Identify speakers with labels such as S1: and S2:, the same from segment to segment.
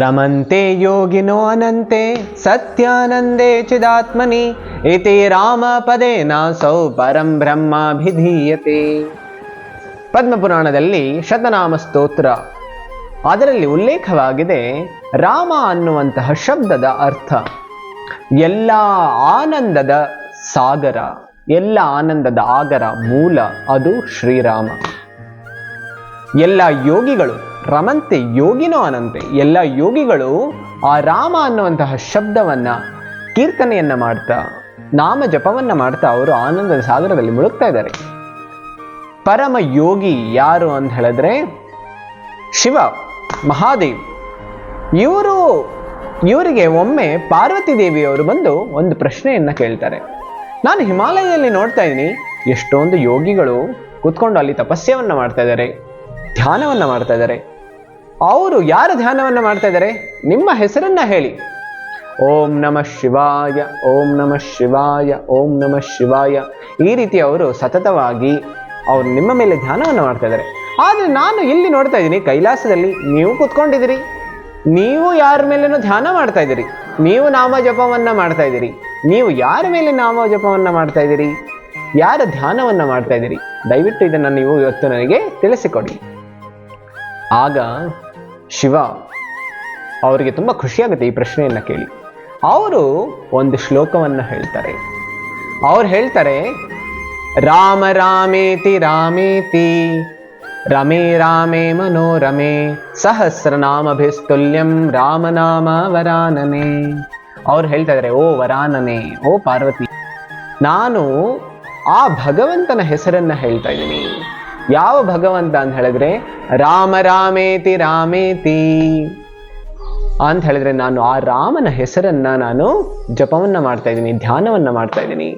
S1: ರಮಂತೆ ಯೋಗಿನೋ ಅನಂತೆ ಸತ್ಯಾನಂದೇ ಚಿದಾತ್ಮನಿ ಇತಿ ರಾಮ ಪದೇನ ಸೌ ಪರಂ ಬ್ರಹ್ಮಾಭಿಧೀಯತೆ. ಪದ್ಮಪುರಾಣದಲ್ಲಿ ಶತನಾಮ ಸ್ತೋತ್ರ, ಅದರಲ್ಲಿ ಉಲ್ಲೇಖವಾಗಿದೆ ರಾಮ ಅನ್ನುವಂತಹ ಶಬ್ದದ ಅರ್ಥ ಎಲ್ಲ ಆನಂದದ ಸಾಗರ, ಎಲ್ಲ ಆನಂದದ ಆಗರ, ಮೂಲ ಅದು ಶ್ರೀರಾಮ. ಎಲ್ಲ ಯೋಗಿಗಳು ರಮಂತೆ ಯೋಗಿನೋ ಅನಂತೆ, ಎಲ್ಲ ಯೋಗಿಗಳು ಆ ರಾಮ ಅನ್ನುವಂತಹ ಶಬ್ದವನ್ನ ಕೀರ್ತನೆಯನ್ನ ಮಾಡ್ತಾ, ನಾಮ ಜಪವನ್ನ ಮಾಡ್ತಾ ಅವರು ಆನಂದದ ಸಾಗರದಲ್ಲಿ ಮುಳುಗ್ತಾ ಇದ್ದಾರೆ. ಪರಮ ಯೋಗಿ ಯಾರು ಅಂತ ಹೇಳಿದ್ರೆ ಶಿವ, ಮಹಾದೇವ್. ಇವರಿಗೆ ಒಮ್ಮೆ ಪಾರ್ವತಿ ದೇವಿಯವರು ಬಂದು ಒಂದು ಪ್ರಶ್ನೆಯನ್ನ ಕೇಳ್ತಾರೆ. ನಾನು ಹಿಮಾಲಯದಲ್ಲಿ ನೋಡ್ತಾ ಇದ್ದೀನಿ, ಎಷ್ಟೊಂದು ಯೋಗಿಗಳು ಕೂತ್ಕೊಂಡು ಅಲ್ಲಿ ತಪಸ್ಯವನ್ನ ಮಾಡ್ತಾ ಇದ್ದಾರೆ, ಧ್ಯಾನವನ್ನ ಮಾಡ್ತಾ ಇದ್ದಾರೆ. ಅವರು ಯಾರು ಧ್ಯಾನವನ್ನ ಮಾಡ್ತಾ ಇದ್ದಾರೆ? ನಿಮ್ಮ ಹೆಸರನ್ನ ಹೇಳಿ. ಓಂ ನಮಃ ಶಿವಾಯ, ಓಂ ನಮಃ ಶಿವಾಯ, ಓಂ ನಮಃ ಶಿವಾಯ. ಈ ರೀತಿ ಅವರು ಸತತವಾಗಿ ಅವರು ನಿಮ್ಮ ಮೇಲೆ ಧ್ಯಾನವನ್ನ ಮಾಡ್ತಾ ಇದ್ದಾರೆ. ಆದ್ರೆ ನಾನು ಇಲ್ಲಿ ನೋಡ್ತಾ ಇದ್ದೀನಿ, ಕೈಲಾಸದಲ್ಲಿ ನೀವು ಕೂತ್ಕೊಂಡಿದ್ದೀರಿ, ನೀವು ಯಾರ ಮೇಲೇನೋ ಧ್ಯಾನ ಮಾಡ್ತಾ ಇದ್ದೀರಿ, ನೀವು ನಾಮ ಜಪವನ್ನ ಮಾಡ್ತಾ ಇದ್ದೀರಿ. ನೀವು ಯಾರ ಮೇಲೆ ನಾಮ ಜಪವನ್ನ ಮಾಡ್ತಾ ಇದ್ದೀರಿ, ಯಾರ ಧ್ಯಾನವನ್ನ ಮಾಡ್ತಾ ಇದ್ದೀರಿ? ದಯವಿಟ್ಟು ಇದನ್ನ ನೀವು ಇವತ್ತು ನನಗೆ ತಿಳಿಸಿಕೊಡಿ. ಆಗ ಶಿವ ಅವರಿಗೆ ತುಂಬಾ ಖುಷಿಯಾಗುತ್ತೆ ಈ ಪ್ರಶ್ನೆಯನ್ನ ಕೇಳಿ. ಅವರು ಒಂದು ಶ್ಲೋಕವನ್ನ ಹೇಳ್ತಾರೆ. ಅವ್ರು ಹೇಳ್ತಾರೆ, ರಾಮ ರಾಮೇತಿ ರಾಮೇತಿ ರಮೇ ರಾಮೇ ಮನೋರಮೆ ಸಹಸ್ರನಾಮಭಿಸ್ತುಲ್ಯಂ ರಾಮನಾಮ ವರಾನನೆ. ಅವ್ರು ಹೇಳ್ತಾ ಇದ್ದಾರೆ, ಓ ವರಾನನೆ, ಓ ಪಾರ್ವತಿ, ನಾನು ಆ ಭಗವಂತನ ಹೆಸರನ್ನ ಹೇಳ್ತಾ ಇದ್ದೀನಿ. ಯಾವ ಭಗವಂತ ಅಂತ ಹೇಳಿದ್ರೆ ರಾಮ ರಾಮೇತಿ ರಾಮೇತಿ ಅಂತ ಹೇಳಿದ್ರೆ ನಾನು ಆ ರಾಮನ ಹೆಸರನ್ನ ನಾನು ಜಪವನ್ನ ಮಾಡ್ತಾ ಇದ್ದೀನಿ, ಧ್ಯಾನವನ್ನ ಮಾಡ್ತಾ ಇದ್ದೀನಿ.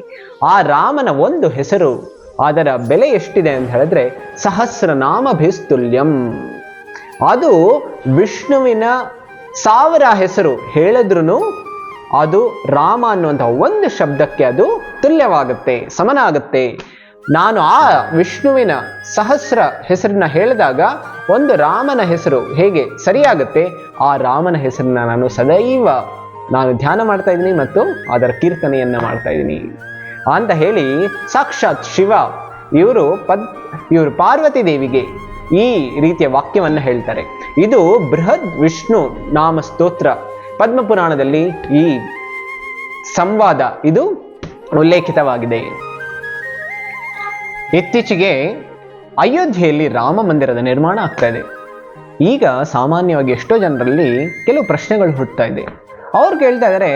S1: ಆ ರಾಮನ ಒಂದು ಹೆಸರು, ಅದರ ಬೆಲೆ ಎಷ್ಟಿದೆ ಅಂತ ಹೇಳಿದ್ರೆ ಸಹಸ್ರನಾಮಭಿಸ್ತುಲ್ಯಂ. ಅದು ವಿಷ್ಣುವಿನ 1000 ಹೆಸರು ಹೇಳಿದ್ರೂ ಅದು ರಾಮ ಅನ್ನುವಂತಹ ಒಂದು ಶಬ್ದಕ್ಕೆ ಅದು ತುಲ್ಯವಾಗುತ್ತೆ, ಸಮನಾಗುತ್ತೆ. ನಾನು ಆ ವಿಷ್ಣುವಿನ 1000 ಹೆಸರನ್ನ ಹೇಳಿದಾಗ ಒಂದು ರಾಮನ ಹೆಸರು ಹೇಗೆ ಸರಿಯಾಗುತ್ತೆ, ಆ ರಾಮನ ಹೆಸರನ್ನ ನಾನು ಸದೈವ ನಾನು ಧ್ಯಾನ ಮಾಡ್ತಾ ಇದ್ದೀನಿ ಮತ್ತು ಅದರ ಕೀರ್ತನೆಯನ್ನ ಮಾಡ್ತಾ ಇದ್ದೀನಿ ಅಂತ ಹೇಳಿ ಸಾಕ್ಷಾತ್ ಶಿವ ಇವರು ಪಾರ್ವತಿ ದೇವಿಗೆ ಈ ರೀತಿಯ ವಾಕ್ಯವನ್ನ ಹೇಳ್ತಾರೆ. ಇದು ಬೃಹದ್ ವಿಷ್ಣು ನಾಮ ಸ್ತೋತ್ರ. ಪದ್ಮಪುರಾಣದಲ್ಲಿ ಈ ಸಂವಾದ ಇದು ಉಲ್ಲೇಖಿತವಾಗಿದೆ. ಇತ್ತೀಚೆಗೆ ಅಯೋಧ್ಯೆಯಲ್ಲಿ ರಾಮ ಮಂದಿರದ ನಿರ್ಮಾಣ ಆಗ್ತಾ ಇದೆ. ಈಗ ಸಾಮಾನ್ಯವಾಗಿ ಎಷ್ಟೋ ಜನರಲ್ಲಿ ಕೆಲವು ಪ್ರಶ್ನೆಗಳು ಹುಟ್ಟುತ್ತಾ ಇದೆ. ಅವ್ರು ಕೇಳ್ತಾ ಇದ್ದಾರೆ,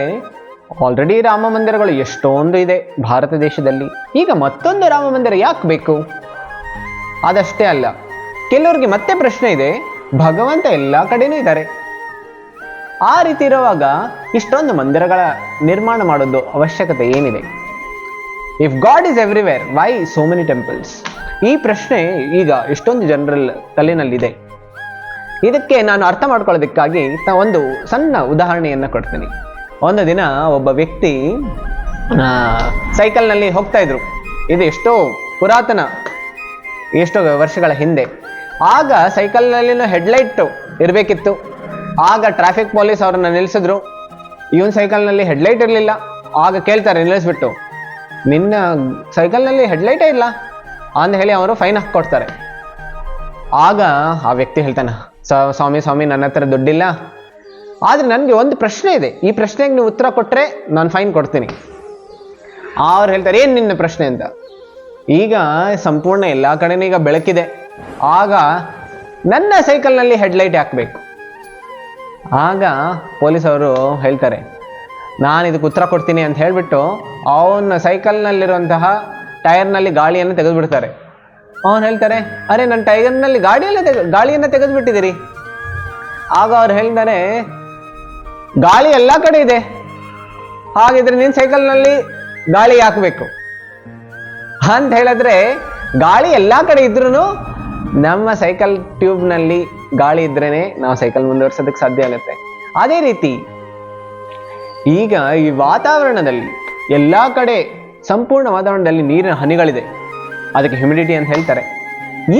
S1: ಆಲ್ರೆಡಿ ರಾಮ ಮಂದಿರಗಳು ಎಷ್ಟೊಂದು ಇದೆ ಭಾರತ ದೇಶದಲ್ಲಿ, ಈಗ ಮತ್ತೊಂದು ರಾಮ ಮಂದಿರ ಯಾಕೆ ಬೇಕು? ಅದಷ್ಟೇ ಅಲ್ಲ, ಕೆಲವರಿಗೆ ಮತ್ತೆ ಪ್ರಶ್ನೆ ಇದೆ, ಭಗವಂತ ಎಲ್ಲ ಕಡೆನೂ ಇದ್ದಾರೆ, ಆ ರೀತಿ ಇರುವಾಗ ಇಷ್ಟೊಂದು ಮಂದಿರಗಳ ನಿರ್ಮಾಣ ಮಾಡೋದು ಅವಶ್ಯಕತೆ ಏನಿದೆ? If god is everywhere, why so many temples? ಈ ಪ್ರಶ್ನೆ ಈಗ ಎಷ್ಟೊಂದು ಜನರ ತಲೆನಲ್ಲಿದೆ. ಇದಕ್ಕೆ ನಾನು ಅರ್ಥ ಮಾಡ್ಕೊಳ್ಳೋದಕ್ಕಾಗಿ ಒಂದು ಸಣ್ಣ ಉದಾಹರಣೆಯನ್ನ ಕೊಡ್ತೀನಿ. ಒಂದು ದಿನ ಒಬ್ಬ ವ್ಯಕ್ತಿ ಸೈಕಲ್ನಲ್ಲಿ ಹೋಗ್ತಾ ಇದ್ರು. ಇದು ಎಷ್ಟೋ ಪುರಾತನ, ಎಷ್ಟೋ ವರ್ಷಗಳ ಹಿಂದೆ. ಆಗ ಸೈಕಲ್ನಲ್ಲಿನೂ ಹೆಡ್ಲೈಟ್ ಇರಬೇಕಿತ್ತು. ಆಗ ಟ್ರಾಫಿಕ್ ಪೊಲೀಸ್ ಅವ್ರನ್ನ ನಿಲ್ಲಿಸಿದ್ರು. ಇವನ್ ಸೈಕಲ್ನಲ್ಲಿ ಹೆಡ್ಲೈಟ್ ಇರಲಿಲ್ಲ. ಆಗ ಕೇಳ್ತಾರೆ ನಿಲ್ಲಿಸ್ಬಿಟ್ಟು, ನಿನ್ನ ಸೈಕಲ್ನಲ್ಲಿ ಹೆಡ್ಲೈಟೇ ಇಲ್ಲ ಅಂತ ಹೇಳಿ ಅವರು ಫೈನ್ ಹಾಕ್ಕೊಡ್ತಾರೆ. ಆಗ ಆ ವ್ಯಕ್ತಿ ಹೇಳ್ತಾನೆ, ಸ್ವಾಮಿ ನನ್ನ ಹತ್ರ ದುಡ್ಡಿಲ್ಲ, ಆದ್ರೆ ನನಗೆ ಒಂದು ಪ್ರಶ್ನೆ ಇದೆ, ಈ ಪ್ರಶ್ನೆಗೆ ನೀವು ಉತ್ತರ ಕೊಟ್ರೆ ನಾನು ಫೈನ್ ಕೊಡ್ತೀನಿ. ಅವ್ರು ಹೇಳ್ತಾರೆ, ಏನ್ ನಿನ್ನ ಪ್ರಶ್ನೆ ಅಂತ. ಈಗ ಸಂಪೂರ್ಣ ಎಲ್ಲಾ ಕಡೆನೂ ಈಗ ಬೆಳಕಿದೆ, ಆಗ ನನ್ನ ಸೈಕಲ್ನಲ್ಲಿ ಹೆಡ್ಲೈಟ್ ಹಾಕ್ಬೇಕು. ಆಗ ಪೊಲೀಸ್ ಅವರು ಹೇಳ್ತಾರೆ, ನಾನು ಇದಕ್ಕೆ ಉತ್ತರ ಕೊಡ್ತೀನಿ ಅಂತ ಹೇಳ್ಬಿಟ್ಟು ಅವನ ಸೈಕಲ್ನಲ್ಲಿರುವಂತಹ ಟೈರ್ನಲ್ಲಿ ಗಾಳಿಯನ್ನು ತೆಗೆದುಬಿಡ್ತಾರೆ. ಅವನು ಹೇಳ್ತಾರೆ, ಅರೆ ನನ್ನ ಟೈರ್ನಲ್ಲಿ ಗಾಳಿಯನ್ನು ತೆಗೆದುಬಿಟ್ಟಿದ್ದೀರಿ. ಆಗ ಅವ್ರು ಹೇಳ್ತಾರೆ, ಗಾಳಿ ಎಲ್ಲ ಕಡೆ ಇದೆ, ಹಾಗಿದ್ರೆ ನಿನ್ನ ಸೈಕಲ್ನಲ್ಲಿ ಗಾಳಿ ಹಾಕಬೇಕು ಅಂತ ಹೇಳಿದ್ರೆ, ಗಾಳಿ ಎಲ್ಲಾ ಕಡೆ ಇದ್ರೂ ನಮ್ಮ ಸೈಕಲ್ ಟ್ಯೂಬ್ನಲ್ಲಿ ಗಾಳಿ ಇದ್ರೇನೆ ನಾವು ಸೈಕಲ್ ಮುಂದುವರ್ಸೋದಕ್ಕೆ ಸಾಧ್ಯ ಆಗುತ್ತೆ. ಅದೇ ರೀತಿ ಈಗ ಈ ವಾತಾವರಣದಲ್ಲಿ ಎಲ್ಲಾ ಕಡೆ ಸಂಪೂರ್ಣ ವಾತಾವರಣದಲ್ಲಿ ನೀರಿನ ಹನಿಗಳಿದೆ, ಅದಕ್ಕೆ ಹ್ಯುಮಿಡಿಟಿ ಅಂತ ಹೇಳ್ತಾರೆ.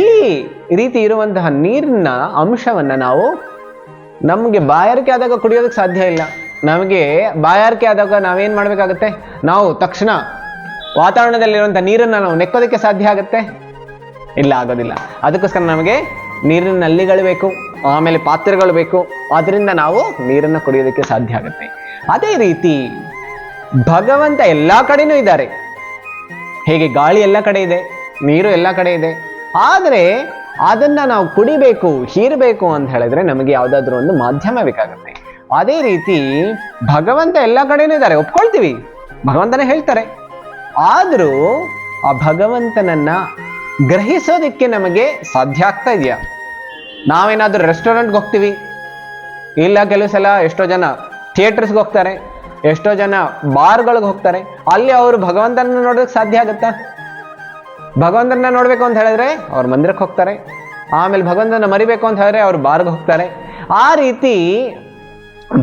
S1: ಈ ರೀತಿ ಇರುವಂತಹ ನೀರಿನ ಅಂಶವನ್ನ ನಾವು ನಮಗೆ ಬಾಯಾರಿಕೆ ಆದಾಗ ಕುಡಿಯೋದಕ್ಕೆ ಸಾಧ್ಯ ಇಲ್ಲ. ನಮಗೆ ಬಾಯಾರಿಕೆ ಆದಾಗ ನಾವೇನ್ ಮಾಡ್ಬೇಕಾಗತ್ತೆ? ನಾವು ತಕ್ಷಣ ವಾತಾವರಣದಲ್ಲಿರುವಂಥ ನೀರನ್ನ ನಾವು ನೆಕ್ಕೋದಕ್ಕೆ ಸಾಧ್ಯ ಆಗುತ್ತೆ? ಇಲ್ಲ, ಆಗೋದಿಲ್ಲ. ಅದಕ್ಕೋಸ್ಕರ ನಮಗೆ ನೀರಿನ ನಲ್ಲಿಗಳು ಬೇಕು, ಆಮೇಲೆ ಪಾತ್ರೆಗಳು ಬೇಕು. ಅದರಿಂದ ನಾವು ನೀರನ್ನ ಕುಡಿಯೋದಕ್ಕೆ ಸಾಧ್ಯ ಆಗುತ್ತೆ. ಅದೇ ರೀತಿ ಭಗವಂತ ಎಲ್ಲಾ ಕಡೆನೂ ಇದ್ದಾರೆ. ಹೇಗೆ ಗಾಳಿ ಎಲ್ಲ ಕಡೆ ಇದೆ, ನೀರು ಎಲ್ಲ ಕಡೆ ಇದೆ. ಆದರೆ ಅದನ್ನ ನಾವು ಕುಡಿಬೇಕು, ಹೀರಬೇಕು ಅಂತ ಹೇಳಿದ್ರೆ ನಮಗೆ ಯಾವುದಾದ್ರೂ ಒಂದು ಮಾಧ್ಯಮ ಬೇಕಾಗುತ್ತೆ. ಅದೇ ರೀತಿ ಭಗವಂತ ಎಲ್ಲ ಕಡೆನೂ ಇದ್ದಾರೆ, ಒಪ್ಕೊಳ್ತೀವಿ, ಭಗವಂತನೇ ಹೇಳ್ತಾರೆ. ಆದರೂ ಆ ಭಗವಂತನನ್ನ ಗ್ರಹಿಸೋದಕ್ಕೆ ನಮಗೆ ಸಾಧ್ಯ ಆಗ್ತಾ ಇದೆಯಾ? ನಾವೇನಾದ್ರೂ ರೆಸ್ಟೋರೆಂಟ್ಗೆ ಹೋಗ್ತೀವಿ, ಇಲ್ಲ ಕೆಲವು ಸಲ ಎಷ್ಟೋ ಜನ ಥಿಯೇಟರ್ಸ್ಗೆ ಹೋಗ್ತಾರೆ, ಎಷ್ಟೋ ಜನ ಬಾರ್ಗಳಿಗೆ ಹೋಗ್ತಾರೆ. ಅಲ್ಲಿ ಅವರು ಭಗವಂತನ ನೋಡೋದಕ್ಕೆ ಸಾಧ್ಯ ಆಗುತ್ತಾ? ಭಗವಂತನ ನೋಡ್ಬೇಕು ಅಂತ ಹೇಳಿದ್ರೆ ಅವ್ರ ಮಂದಿರಕ್ಕೆ ಹೋಗ್ತಾರೆ, ಆಮೇಲೆ ಭಗವಂತನ ಮರಿಬೇಕು ಅಂತ ಹೇಳಿದ್ರೆ ಅವ್ರು ಬಾರ್ಗೆ ಹೋಗ್ತಾರೆ. ಆ ರೀತಿ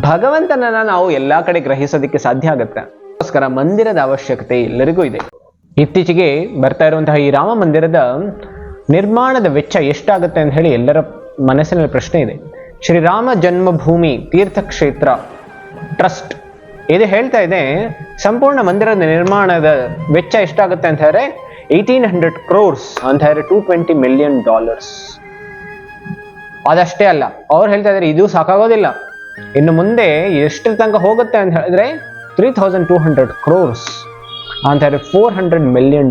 S1: ಭಗವಂತನನ್ನ ನಾವು ಎಲ್ಲಾ ಕಡೆ ಗ್ರಹಿಸೋದಕ್ಕೆ ಸಾಧ್ಯ ಆಗುತ್ತೆ. ಅದಕ್ಕೋಸ್ಕರ ಮಂದಿರದ ಅವಶ್ಯಕತೆ ಎಲ್ಲರಿಗೂ ಇದೆ. ಇತ್ತೀಚೆಗೆ ಬರ್ತಾ ಇರುವಂತಹ ಈ ರಾಮ ಮಂದಿರದ ನಿರ್ಮಾಣದ ವೆಚ್ಚ ಎಷ್ಟಾಗುತ್ತೆ ಅಂತ ಹೇಳಿ ಎಲ್ಲರ ಮನಸ್ಸಿನಲ್ಲಿ ಪ್ರಶ್ನೆ ಇದೆ. ಶ್ರೀರಾಮ ಜನ್ಮಭೂಮಿ ತೀರ್ಥಕ್ಷೇತ್ರ ಟ್ರಸ್ಟ್ ಇದು ಹೇಳ್ತಾ ಇದೆ, ಸಂಪೂರ್ಣ ಮಂದಿರದ ನಿರ್ಮಾಣದ ವೆಚ್ಚ ಎಷ್ಟಾಗುತ್ತೆ ಅಂತ ಹೇಳಿದ್ರೆ 1800 crores ಅಂತ ಹೇಳಿದ್ರೆ $220 million. ಅದಷ್ಟೇ ಅಲ್ಲ, ಅವ್ರು ಹೇಳ್ತಾ ಇದ್ದಾರೆ ಇದು ಸಾಕಾಗೋದಿಲ್ಲ, ಇನ್ನು ಮುಂದೆ ಎಷ್ಟು ತನಕ ಹೋಗುತ್ತೆ ಅಂತ ಹೇಳಿದ್ರೆ 3200 crores ಅಂತ ಹೇಳಿದ್ರೆ $400 million.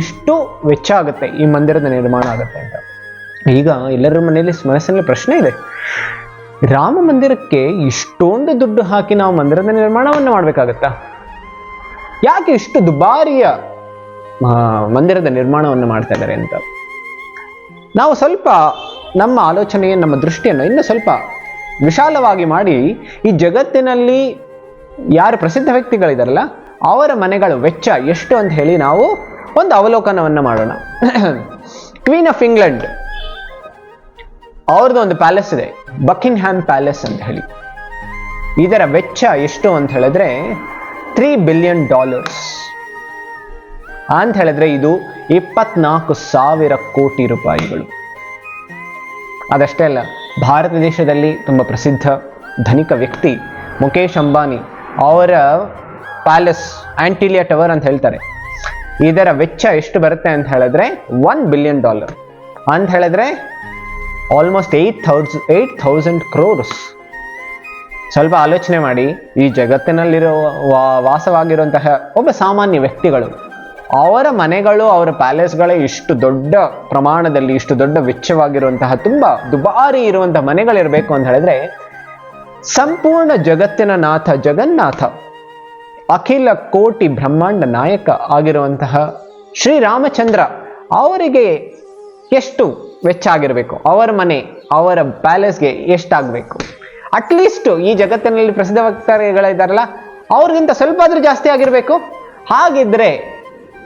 S1: ಇಷ್ಟು ವೆಚ್ಚ ಆಗುತ್ತೆ ಈ ಮಂದಿರದ ನಿರ್ಮಾಣ ಆಗುತ್ತೆ ಅಂತ. ಈಗ ಎಲ್ಲರ ಮನೆಯಲ್ಲಿ ಮನಸ್ಸಿನಲ್ಲಿ ಪ್ರಶ್ನೆ ಇದೆ, ರಾಮ ಮಂದಿರಕ್ಕೆ ಇಷ್ಟೊಂದು ದುಡ್ಡು ಹಾಕಿ ನಾವು ಮಂದಿರದ ನಿರ್ಮಾಣವನ್ನು ಮಾಡ್ಬೇಕಾಗತ್ತಾ? ಯಾಕೆ ಇಷ್ಟು ದುಬಾರಿಯ ಮಂದಿರದ ನಿರ್ಮಾಣವನ್ನು ಮಾಡ್ತಾ ಇದ್ದಾರೆ ಅಂತ ನಾವು ಸ್ವಲ್ಪ ನಮ್ಮ ಆಲೋಚನೆಯನ್ನು, ನಮ್ಮ ದೃಷ್ಟಿಯನ್ನು ಇನ್ನು ಸ್ವಲ್ಪ ವಿಶಾಲವಾಗಿ ಮಾಡಿ ಈ ಜಗತ್ತಿನಲ್ಲಿ ಯಾರು ಪ್ರಸಿದ್ಧ ವ್ಯಕ್ತಿಗಳಿದಾರಲ್ಲ ಅವರ ಮನೆಗಳ ವೆಚ್ಚ ಎಷ್ಟು ಅಂತ ಹೇಳಿ ನಾವು ಒಂದು ಅವಲೋಕನವನ್ನು ಮಾಡೋಣ. ಕ್ವೀನ್ ಆಫ್ ಇಂಗ್ಲೆಂಡ್ ಅವ್ರದ್ದು ಒಂದು ಪ್ಯಾಲೇಸ್ ಇದೆ, ಬಕಿಂಗ್ಹ್ಯಾಮ್ ಪ್ಯಾಲೇಸ್ ಅಂತ ಹೇಳಿ. ಇದರ ವೆಚ್ಚ ಎಷ್ಟು ಅಂತ ಹೇಳಿದ್ರೆ $3 billion ಅಂತ ಹೇಳಿದ್ರೆ ಇದು 24,000 ಕೋಟಿ ರೂಪಾಯಿಗಳು. ಅದಷ್ಟೇ ಅಲ್ಲ, ಭಾರತ ದೇಶದಲ್ಲಿ ತುಂಬ ಪ್ರಸಿದ್ಧ ಧನಿಕ ವ್ಯಕ್ತಿ ಮುಖೇಶ್ ಅಂಬಾನಿ ಅವರ ಪ್ಯಾಲೇಸ್ ಆಂಟಿಲಿಯಾ ಟವರ್ ಅಂತ ಹೇಳ್ತಾರೆ, ಇದರ ವೆಚ್ಚ ಎಷ್ಟು ಬರುತ್ತೆ ಅಂತ ಹೇಳಿದ್ರೆ $1 billion ಅಂತ ಹೇಳಿದ್ರೆ ಆಲ್ಮೋಸ್ಟ್ 8,000 crores. ಸ್ವಲ್ಪ ಆಲೋಚನೆ ಮಾಡಿ, ಈ ಜಗತ್ತಿನಲ್ಲಿರೋ ವಾಸವಾಗಿರುವಂತಹ ಒಬ್ಬ ಸಾಮಾನ್ಯ ವ್ಯಕ್ತಿಗಳು ಅವರ ಮನೆಗಳು, ಅವರ ಪ್ಯಾಲೇಸ್ಗಳೇ ಇಷ್ಟು ದೊಡ್ಡ ಪ್ರಮಾಣದಲ್ಲಿ, ಇಷ್ಟು ದೊಡ್ಡ ವೆಚ್ಚವಾಗಿರುವಂತಹ ತುಂಬಾ ದುಬಾರಿ ಇರುವಂತಹ ಮನೆಗಳಿರಬೇಕು ಅಂತ ಹೇಳಿದ್ರೆ ಸಂಪೂರ್ಣ ಜಗತ್ತಿನ ನಾಥ ಜಗನ್ನಾಥ, ಅಖಿಲ ಕೋಟಿ ಬ್ರಹ್ಮಾಂಡ ನಾಯಕ ಆಗಿರುವಂತಹ ಶ್ರೀರಾಮಚಂದ್ರ ಅವರಿಗೆ ಎಷ್ಟು ವೆಚ್ಚ ಆಗಿರಬೇಕು, ಅವರ ಮನೆ, ಅವರ ಪ್ಯಾಲೇಸ್ಗೆ ಎಷ್ಟಾಗಬೇಕು? ಅಟ್ಲೀಸ್ಟ್ ಈ ಜಗತ್ತಿನಲ್ಲಿ ಪ್ರಸಿದ್ಧ ವ್ಯಕ್ತಿಗಳಿದ್ದಾರಲ್ಲ ಅವ್ರಿಗಿಂತ ಸ್ವಲ್ಪ ಆದ್ರೂ ಜಾಸ್ತಿ ಆಗಿರಬೇಕು. ಹಾಗಿದ್ರೆ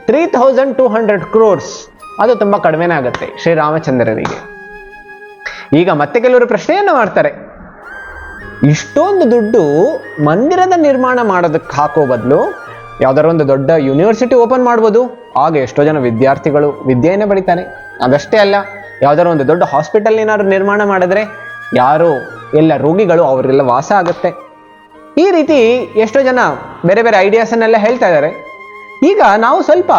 S1: 3,200 crores ಅದು ತುಂಬಾ ಕಡಿಮೆನೇ ಆಗುತ್ತೆ ಶ್ರೀರಾಮಚಂದ್ರರಿಗೆ. ಈಗ ಮತ್ತೆ ಕೆಲವರು ಪ್ರಶ್ನೆಯನ್ನು ಮಾಡ್ತಾರೆ, ಇಷ್ಟೊಂದು ದುಡ್ಡು ಮಂದಿರದ ನಿರ್ಮಾಣ ಮಾಡೋದಕ್ಕೆ ಹಾಕೋ ಬದಲು ಯಾವ್ದಾರ ಒಂದು ದೊಡ್ಡ ಯೂನಿವರ್ಸಿಟಿ ಓಪನ್ ಮಾಡ್ಬೋದು, ಆಗ ಎಷ್ಟೋ ಜನ ವಿದ್ಯಾರ್ಥಿಗಳು ವಿದ್ಯೆಯನ್ನೇ ಪಡಿತಾರೆ. ಅದಷ್ಟೇ ಅಲ್ಲ, ಯಾವ್ದಾರ ಒಂದು ದೊಡ್ಡ ಹಾಸ್ಪಿಟಲ್ ಏನಾದ್ರು ನಿರ್ಮಾಣ ಮಾಡಿದ್ರೆ ಯಾರು ಎಲ್ಲ ರೋಗಿಗಳು ಅವರೆಲ್ಲ ವಾಸ ಆಗುತ್ತೆ. ಈ ರೀತಿ ಎಷ್ಟೋ ಜನ ಬೇರೆ ಬೇರೆ ಐಡಿಯಾಸನ್ನೆಲ್ಲ ಹೇಳ್ತಾ ಇದ್ದಾರೆ. ಈಗ ನಾವು ಸ್ವಲ್ಪ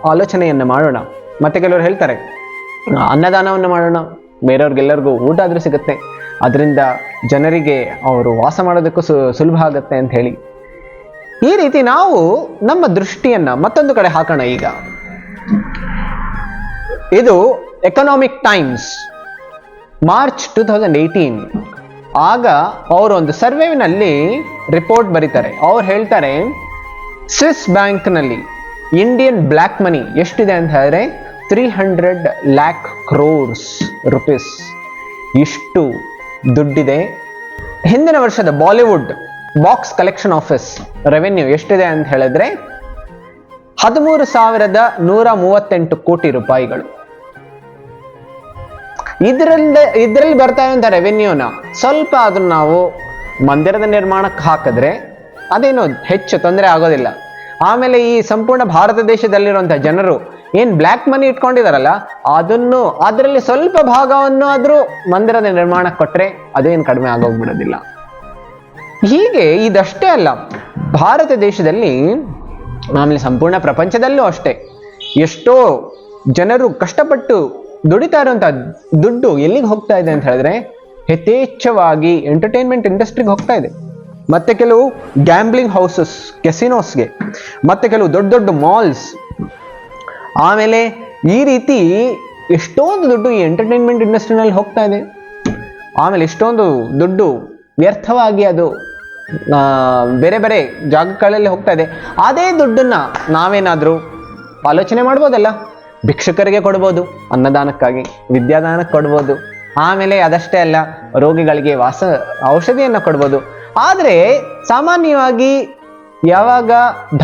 S1: ಆಲೋಚನೆಯನ್ನು ಮಾಡೋಣ. ಮತ್ತೆ ಕೆಲವರು ಹೇಳ್ತಾರೆ ಅನ್ನದಾನವನ್ನು ಮಾಡೋಣ, ಬೇರೆಯವ್ರಿಗೆಲ್ಲರಿಗೂ ಊಟ ಆದ್ರೂ ಸಿಗುತ್ತೆ, ಅದರಿಂದ ಜನರಿಗೆ ಅವರು ವಾಸ ಮಾಡೋದಕ್ಕೂ ಸುಲಭ ಆಗುತ್ತೆ ಅಂತ ಹೇಳಿ. ಈ ರೀತಿ ನಾವು ನಮ್ಮ ದೃಷ್ಟಿಯನ್ನ ಮತ್ತೊಂದು ಕಡೆ ಹಾಕೋಣ. ಈಗ ಇದು ಎಕನಾಮಿಕ್ ಟೈಮ್ಸ್ ಮಾರ್ಚ್ 2018 ಆಗ ಅವರು ಒಂದು ಸರ್ವೇನಲ್ಲಿ ರಿಪೋರ್ಟ್ ಬರೀತಾರೆ. ಅವ್ರು ಹೇಳ್ತಾರೆ ಸ್ವಿಸ್ ಬ್ಯಾಂಕ್ನಲ್ಲಿ ಇಂಡಿಯನ್ ಬ್ಲ್ಯಾಕ್ ಮನಿ ಎಷ್ಟಿದೆ ಅಂತ ಹೇಳಿದ್ರೆ 300 lakh crores rupees. ಇಷ್ಟು ದುಡ್ಡಿದೆ. ಹಿಂದಿನ ವರ್ಷದ Bollywood box collection office revenue ಎಷ್ಟಿದೆ ಅಂತ ಹೇಳಿದ್ರೆ 13,138 ಕೋಟಿ ರೂಪಾಯಿಗಳು. ಇದರಲ್ಲಿ ಬರ್ತಾ ಇರುವಂತ ರೆವೆನ್ಯೂನ ಸ್ವಲ್ಪ ಅದನ್ನ ನಾವು ಮಂದಿರದ ನಿರ್ಮಾಣಕ್ಕೆ ಹಾಕಿದ್ರೆ ಅದೇನು ಹೆಚ್ಚು ತೊಂದರೆ ಆಗೋದಿಲ್ಲ. ಆಮೇಲೆ ಈ ಸಂಪೂರ್ಣ ಭಾರತ ದೇಶದಲ್ಲಿರುವಂತಹ ಜನರು ಏನ್ ಬ್ಲ್ಯಾಕ್ ಮನಿ ಇಟ್ಕೊಂಡಿದಾರಲ್ಲ ಅದನ್ನು ಅದರಲ್ಲಿ ಸ್ವಲ್ಪ ಭಾಗವನ್ನು ಆದ್ರೂ ಮಂದಿರದ ನಿರ್ಮಾಣಕ್ಕೆ ಕೊಟ್ರೆ ಅದೇನು ಕಡಿಮೆ ಆಗೋಗ್ಬಿಡೋದಿಲ್ಲ. ಹೀಗೆ ಇದಷ್ಟೇ ಅಲ್ಲ, ಭಾರತ ದೇಶದಲ್ಲಿ ಆಮೇಲೆ ಸಂಪೂರ್ಣ ಪ್ರಪಂಚದಲ್ಲೂ ಅಷ್ಟೇ ಎಷ್ಟೋ ಜನರು ಕಷ್ಟಪಟ್ಟು ದುಡಿತಾ ಇರುವಂತ ದುಡ್ಡು ಎಲ್ಲಿಗೆ ಹೋಗ್ತಾ ಇದೆ ಅಂತ ಹೇಳಿದ್ರೆ ಯಥೇಚ್ಛವಾಗಿ ಎಂಟರ್ಟೈನ್ಮೆಂಟ್ ಇಂಡಸ್ಟ್ರಿಗೆ ಹೋಗ್ತಾ ಇದೆ. ಮತ್ತೆ ಕೆಲವು ಗ್ಯಾಂಬ್ಲಿಂಗ್ ಹೌಸಸ್, ಕೆಸಿನೋಸ್ಗೆ, ಮತ್ತೆ ಕೆಲವು ದೊಡ್ಡ ದೊಡ್ಡ ಮಾಲ್ಸ್, ಆಮೇಲೆ ಈ ರೀತಿ ಎಷ್ಟೊಂದು ದುಡ್ಡು ಈ ಎಂಟರ್ಟೈನ್ಮೆಂಟ್ ಇಂಡಸ್ಟ್ರಿನಲ್ಲಿ ಹೋಗ್ತಾ ಇದೆ. ಆಮೇಲೆ ಎಷ್ಟೊಂದು ದುಡ್ಡು ವ್ಯರ್ಥವಾಗಿ ಅದು ಬೇರೆ ಬೇರೆ ಜಾಗಗಳಲ್ಲಿ ಹೋಗ್ತಾ ಇದೆ. ಅದೇ ದುಡ್ಡನ್ನ ನಾವೇನಾದ್ರೂ ಆಲೋಚನೆ ಮಾಡ್ಬೋದಲ್ಲ, ಭಿಕ್ಷುಕರಿಗೆ ಕೊಡ್ಬೋದು, ಅನ್ನದಾನಕ್ಕಾಗಿ, ವಿದ್ಯಾದಾನಕ್ಕೆ ಕೊಡ್ಬೋದು, ಆಮೇಲೆ ಅದಷ್ಟೇ ಅಲ್ಲ ರೋಗಿಗಳಿಗೆ ಔಷಧಿಯನ್ನು ಕೊಡ್ಬೋದು. ಆದರೆ ಸಾಮಾನ್ಯವಾಗಿ ಯಾವಾಗ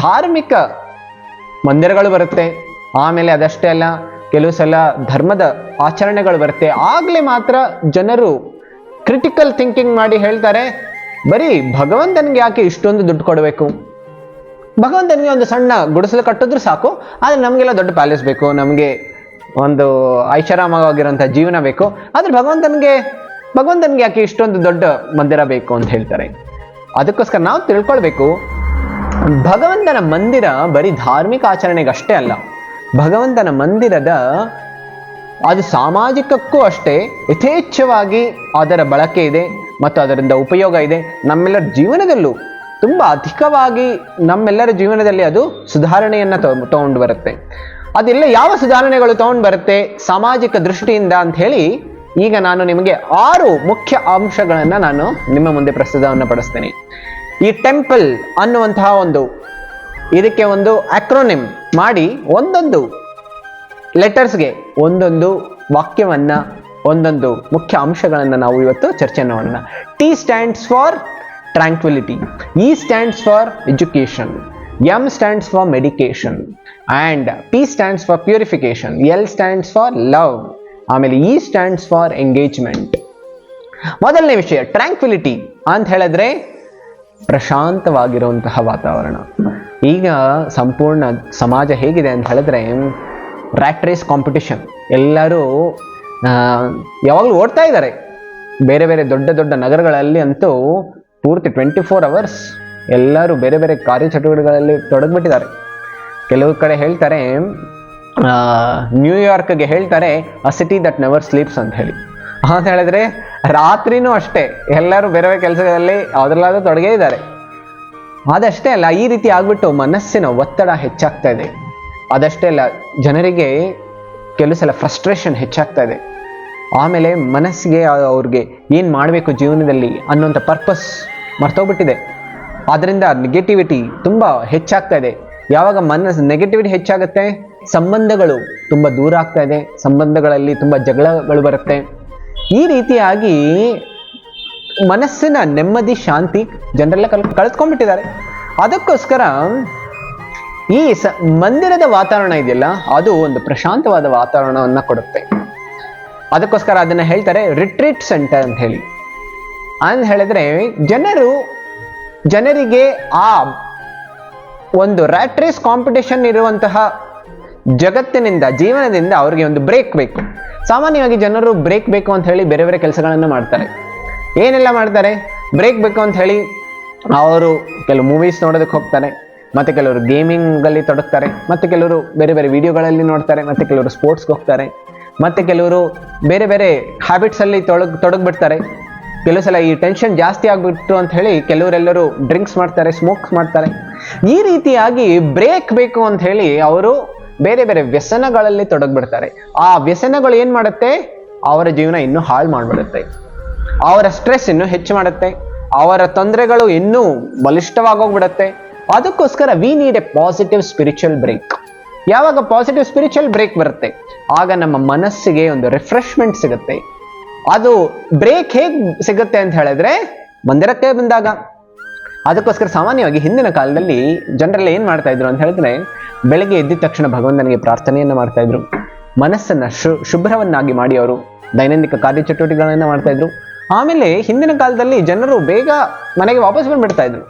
S1: ಧಾರ್ಮಿಕ ಮಂದಿರಗಳು ಬರುತ್ತೆ, ಆಮೇಲೆ ಅದಷ್ಟೇ ಅಲ್ಲ ಕೆಲವು ಸಲ ಧರ್ಮದ ಆಚರಣೆಗಳು ಬರುತ್ತೆ, ಆಗ್ಲೇ ಮಾತ್ರ ಜನರು ಕ್ರಿಟಿಕಲ್ ಥಿಂಕಿಂಗ್ ಮಾಡಿ ಹೇಳ್ತಾರೆ, ಬರೀ ಭಗವಂತನಿಗೆ ಯಾಕೆ ಇಷ್ಟೊಂದು ದುಡ್ಡು ಕೊಡಬೇಕು, ಭಗವಂತನಿಗೆ ಒಂದು ಸಣ್ಣ ಗುಡಿಸಲು ಕಟ್ಟಿದ್ರು ಸಾಕು, ಆದರೆ ನಮಗೆಲ್ಲ ದೊಡ್ಡ ಪ್ಯಾಲೇಸ್ ಬೇಕು, ನಮಗೆ ಒಂದು ಐಷಾರಾಮವಾಗಿರೋಂಥ ಜೀವನ ಬೇಕು, ಆದರೆ ಭಗವಂತನಿಗೆ ಯಾಕೆ ಇಷ್ಟೊಂದು ದೊಡ್ಡ ಮಂದಿರ ಬೇಕು ಅಂತ ಹೇಳ್ತಾರೆ. ಅದಕ್ಕೋಸ್ಕರ ನಾವು ತಿಳ್ಕೊಳ್ಬೇಕು, ಭಗವಂತನ ಮಂದಿರ ಬರೀ ಧಾರ್ಮಿಕ ಆಚರಣೆಗಷ್ಟೇ ಅಲ್ಲ, ಭಗವಂತನ ಮಂದಿರದ ಅದು ಸಾಮಾಜಿಕಕ್ಕೂ ಅಷ್ಟೇ ಯಥೇಚ್ಛವಾಗಿ ಅದರ ಬಳಕೆ ಇದೆ ಮತ್ತು ಅದರಿಂದ ಉಪಯೋಗ ಇದೆ. ನಮ್ಮೆಲ್ಲರ ಜೀವನದಲ್ಲೂ ತುಂಬ ಅಧಿಕವಾಗಿ ನಮ್ಮೆಲ್ಲರ ಜೀವನದಲ್ಲಿ ಅದು ಸುಧಾರಣೆಯನ್ನು ತಗೊಂಡು ಬರುತ್ತೆ. ಅದೆಲ್ಲ ಯಾವ ಸುಧಾರಣೆಗಳು ತಗೊಂಡು ಬರುತ್ತೆ ಸಾಮಾಜಿಕ ದೃಷ್ಟಿಯಿಂದ ಅಂತ ಹೇಳಿ ಈಗ ನಾನು ನಿಮಗೆ 6 ಮುಖ್ಯ ಅಂಶಗಳನ್ನು ನಾನು ನಿಮ್ಮ ಮುಂದೆ ಪ್ರಸ್ತುತವನ್ನು ಪಡಿಸ್ತೇನೆ. ಈ ಟೆಂಪಲ್ ಅನ್ನುವಂತಹ ಇದಕ್ಕೆ ಒಂದು ಅಕ್ರೋನಿಮ್ ಮಾಡಿ ಒಂದೊಂದು ಲೆಟರ್ಸ್ಗೆ ಒಂದೊಂದು ವಾಕ್ಯವನ್ನ, ಒಂದೊಂದು ಮುಖ್ಯ ಅಂಶಗಳನ್ನು ನಾವು ಇವತ್ತು ಚರ್ಚೆಯನ್ನು ಮಾಡೋಣ. T stands for tranquility, E stands for education, M stands for medication, and P stands for purification, L stands for love, ಆಮೇಲೆ ಇ ಸ್ಟ್ಯಾಂಡ್ಸ್ ಫಾರ್ ಎಂಗೇಜ್ಮೆಂಟ್. ಮೊದಲನೇ ವಿಷಯ ಟ್ರ್ಯಾಂಕ್ವಿಲಿಟಿ ಅಂತ ಹೇಳಿದ್ರೆ ಪ್ರಶಾಂತವಾಗಿರುವಂತಹ ವಾತಾವರಣ. ಈಗ ಸಂಪೂರ್ಣ ಸಮಾಜ ಹೇಗಿದೆ ಅಂತ ಹೇಳಿದ್ರೆ ರ್ಯಾಟ್ ರೇಸ್ ಕಾಂಪಿಟಿಷನ್, ಎಲ್ಲರೂ ಯಾವಾಗಲೂ ಓಡ್ತಾ ಇದ್ದಾರೆ. ಬೇರೆ ಬೇರೆ ದೊಡ್ಡ ದೊಡ್ಡ ನಗರಗಳಲ್ಲಿ ಅಂತೂ ಪೂರ್ತಿ 24 hours ಎಲ್ಲರೂ ಬೇರೆ ಬೇರೆ ಕಾರ್ಯಚಟುವಟಿಕೆಗಳಲ್ಲಿ ತೊಡಗಿಬಿಟ್ಟಿದ್ದಾರೆ. ಕೆಲವು ಕಡೆ ಹೇಳ್ತಾರೆ, ನ್ಯೂಯಾರ್ಕ್ಗೆ ಹೇಳ್ತಾರೆ ಅ ಸಿಟಿ ದಟ್ ನೆವರ್ ಸ್ಲೀಪ್ಸ್ ಅಂತ ಹೇಳಿ. ಅಂತ ಹೇಳಿದ್ರೆ ರಾತ್ರಿನೂ ಅಷ್ಟೇ ಎಲ್ಲರೂ ಬೇರೆ ಬೇರೆ ಕೆಲಸಗಳಲ್ಲಿ ಅದರಲ್ಲಾದ್ರೂ ತೊಡಗೇ ಇದ್ದಾರೆ. ಅದಷ್ಟೇ ಅಲ್ಲ, ಈ ರೀತಿ ಆಗ್ಬಿಟ್ಟು ಮನಸ್ಸಿನ ಒತ್ತಡ ಹೆಚ್ಚಾಗ್ತಾ ಇದೆ. ಅದಷ್ಟೇ ಅಲ್ಲ, ಜನರಿಗೆ ಕೆಲವು ಸಲ ಫ್ರಸ್ಟ್ರೇಷನ್ ಹೆಚ್ಚಾಗ್ತಾ ಇದೆ. ಆಮೇಲೆ ಮನಸ್ಸಿಗೆ ಅವ್ರಿಗೆ ಏನು ಮಾಡಬೇಕು ಜೀವನದಲ್ಲಿ ಅನ್ನೋಂಥ ಪರ್ಪಸ್ ಮರ್ತೋಗ್ಬಿಟ್ಟಿದೆ. ಆದ್ದರಿಂದ ನೆಗೆಟಿವಿಟಿ ತುಂಬ ಹೆಚ್ಚಾಗ್ತಾ ಇದೆ. ಯಾವಾಗ ನೆಗೆಟಿವಿಟಿ ಹೆಚ್ಚಾಗುತ್ತೆ, ಸಂಬಂಧಗಳು ತುಂಬ ದೂರ ಆಗ್ತಾ ಇದೆ, ಸಂಬಂಧಗಳಲ್ಲಿ ತುಂಬ ಜಗಳಗಳು ಬರುತ್ತೆ. ಈ ರೀತಿಯಾಗಿ ಮನಸ್ಸಿನ ನೆಮ್ಮದಿ, ಶಾಂತಿ ಜನರೆಲ್ಲ ಕಳೆದುಕೊಂಡ್ಬಿಟ್ಟಿದ್ದಾರೆ. ಅದಕ್ಕೋಸ್ಕರ ಈ ಮಂದಿರದ ವಾತಾವರಣ ಇದೆಯಲ್ಲ, ಅದು ಒಂದು ಪ್ರಶಾಂತವಾದ ವಾತಾವರಣವನ್ನು ಕೊಡುತ್ತೆ. ಅದಕ್ಕೋಸ್ಕರ ಅದನ್ನು ಹೇಳ್ತಾರೆ ರಿಟ್ರೀಟ್ ಸೆಂಟರ್ ಅಂತ ಹೇಳಿ. ಅಂತ ಹೇಳಿದ್ರೆ ಜನರಿಗೆ ಆ ಒಂದು ರ್ಯಾಟ್ ರೇಸ್ ಕಾಂಪಿಟೇಷನ್ ಇರುವಂತಹ ಜಗತ್ತಿನಿಂದ, ಜೀವನದಿಂದ ಅವರಿಗೆ ಒಂದು ಬ್ರೇಕ್ ಬೇಕು. ಸಾಮಾನ್ಯವಾಗಿ ಜನರು ಬ್ರೇಕ್ ಬೇಕು ಅಂತ ಹೇಳಿ ಬೇರೆ ಬೇರೆ ಕೆಲಸಗಳನ್ನು ಮಾಡ್ತಾರೆ. ಏನೆಲ್ಲ ಮಾಡ್ತಾರೆ? ಬ್ರೇಕ್ ಬೇಕು ಅಂತ ಹೇಳಿ ಅವರು ಕೆಲವು ಮೂವೀಸ್ ನೋಡೋದಕ್ಕೆ ಹೋಗ್ತಾರೆ, ಮತ್ತೆ ಕೆಲವರು ಗೇಮಿಂಗಲ್ಲಿ ತೊಡಗ್ತಾರೆ, ಮತ್ತೆ ಕೆಲವರು ಬೇರೆ ಬೇರೆ ವಿಡಿಯೋಗಳಲ್ಲಿ ನೋಡ್ತಾರೆ, ಮತ್ತೆ ಕೆಲವರು ಸ್ಪೋರ್ಟ್ಸ್ಗೆ ಹೋಗ್ತಾರೆ, ಮತ್ತೆ ಕೆಲವರು ಬೇರೆ ಬೇರೆ ಹ್ಯಾಬಿಟ್ಸಲ್ಲಿ ತೊಡಗ್ಬಿಡ್ತಾರೆ. ಕೆಲವು ಸಲ ಈ ಟೆನ್ಷನ್ ಜಾಸ್ತಿ ಆಗ್ಬಿಟ್ಟು ಅಂತ ಹೇಳಿ ಕೆಲವರೆಲ್ಲರೂ ಡ್ರಿಂಕ್ಸ್ ಮಾಡ್ತಾರೆ, ಸ್ಮೋಕ್ಸ್ ಮಾಡ್ತಾರೆ. ಈ ರೀತಿಯಾಗಿ ಬ್ರೇಕ್ ಬೇಕು ಅಂತ ಹೇಳಿ ಅವರು ಬೇರೆ ಬೇರೆ ವ್ಯಸನಗಳಲ್ಲಿ ತೊಡಗ್ಬಿಡ್ತಾರೆ. ಆ ವ್ಯಸನಗಳು ಏನು ಮಾಡುತ್ತೆ? ಅವರ ಜೀವನ ಇನ್ನೂ ಹಾಳು ಮಾಡಿಬಿಡುತ್ತೆ, ಅವರ ಸ್ಟ್ರೆಸ್ ಇನ್ನೂ ಹೆಚ್ಚು ಮಾಡುತ್ತೆ, ಅವರ ತೊಂದರೆಗಳು ಇನ್ನೂ ಬಲಿಷ್ಠವಾಗೋಗ್ಬಿಡುತ್ತೆ. ಅದಕ್ಕೋಸ್ಕರ we need a positive spiritual break. ಯಾವಾಗ ಪಾಸಿಟಿವ್ ಸ್ಪಿರಿಚುವಲ್ ಬ್ರೇಕ್ ಬರುತ್ತೆ, ಆಗ ನಮ್ಮ ಮನಸ್ಸಿಗೆ ಒಂದು ರಿಫ್ರೆಶ್ಮೆಂಟ್ ಸಿಗುತ್ತೆ. ಅದು ಬ್ರೇಕ್ ಹೇಗೆ ಸಿಗುತ್ತೆ ಅಂತ ಹೇಳಿದ್ರೆ ಮಂದಿರಕ್ಕೆ ಬಂದಾಗ. ಅದಕ್ಕೋಸ್ಕರ ಸಾಮಾನ್ಯವಾಗಿ ಹಿಂದಿನ ಕಾಲದಲ್ಲಿ ಜನರೆಲ್ಲ ಏನು ಮಾಡ್ತಾ ಇದ್ರು ಅಂತ ಹೇಳಿದ್ರೆ, ಬೆಳಗ್ಗೆ ಎದ್ದಿದ ತಕ್ಷಣ ಭಗವಂತನಿಗೆ ಪ್ರಾರ್ಥನೆಯನ್ನು ಮಾಡ್ತಾ ಇದ್ರು, ಮನಸ್ಸನ್ನು ಶುಭ್ರವನ್ನಾಗಿ ಮಾಡಿ ಅವರು ದೈನಂದಿನ ಕಾರ್ಯಚಟುವಟಿಕೆಗಳನ್ನು ಮಾಡ್ತಾ ಇದ್ರು. ಆಮೇಲೆ ಹಿಂದಿನ ಕಾಲದಲ್ಲಿ ಜನರು ಬೇಗ ಮನೆಗೆ ವಾಪಸ್ ಬಂದ್ಬಿಡ್ತಾ ಇದ್ರು.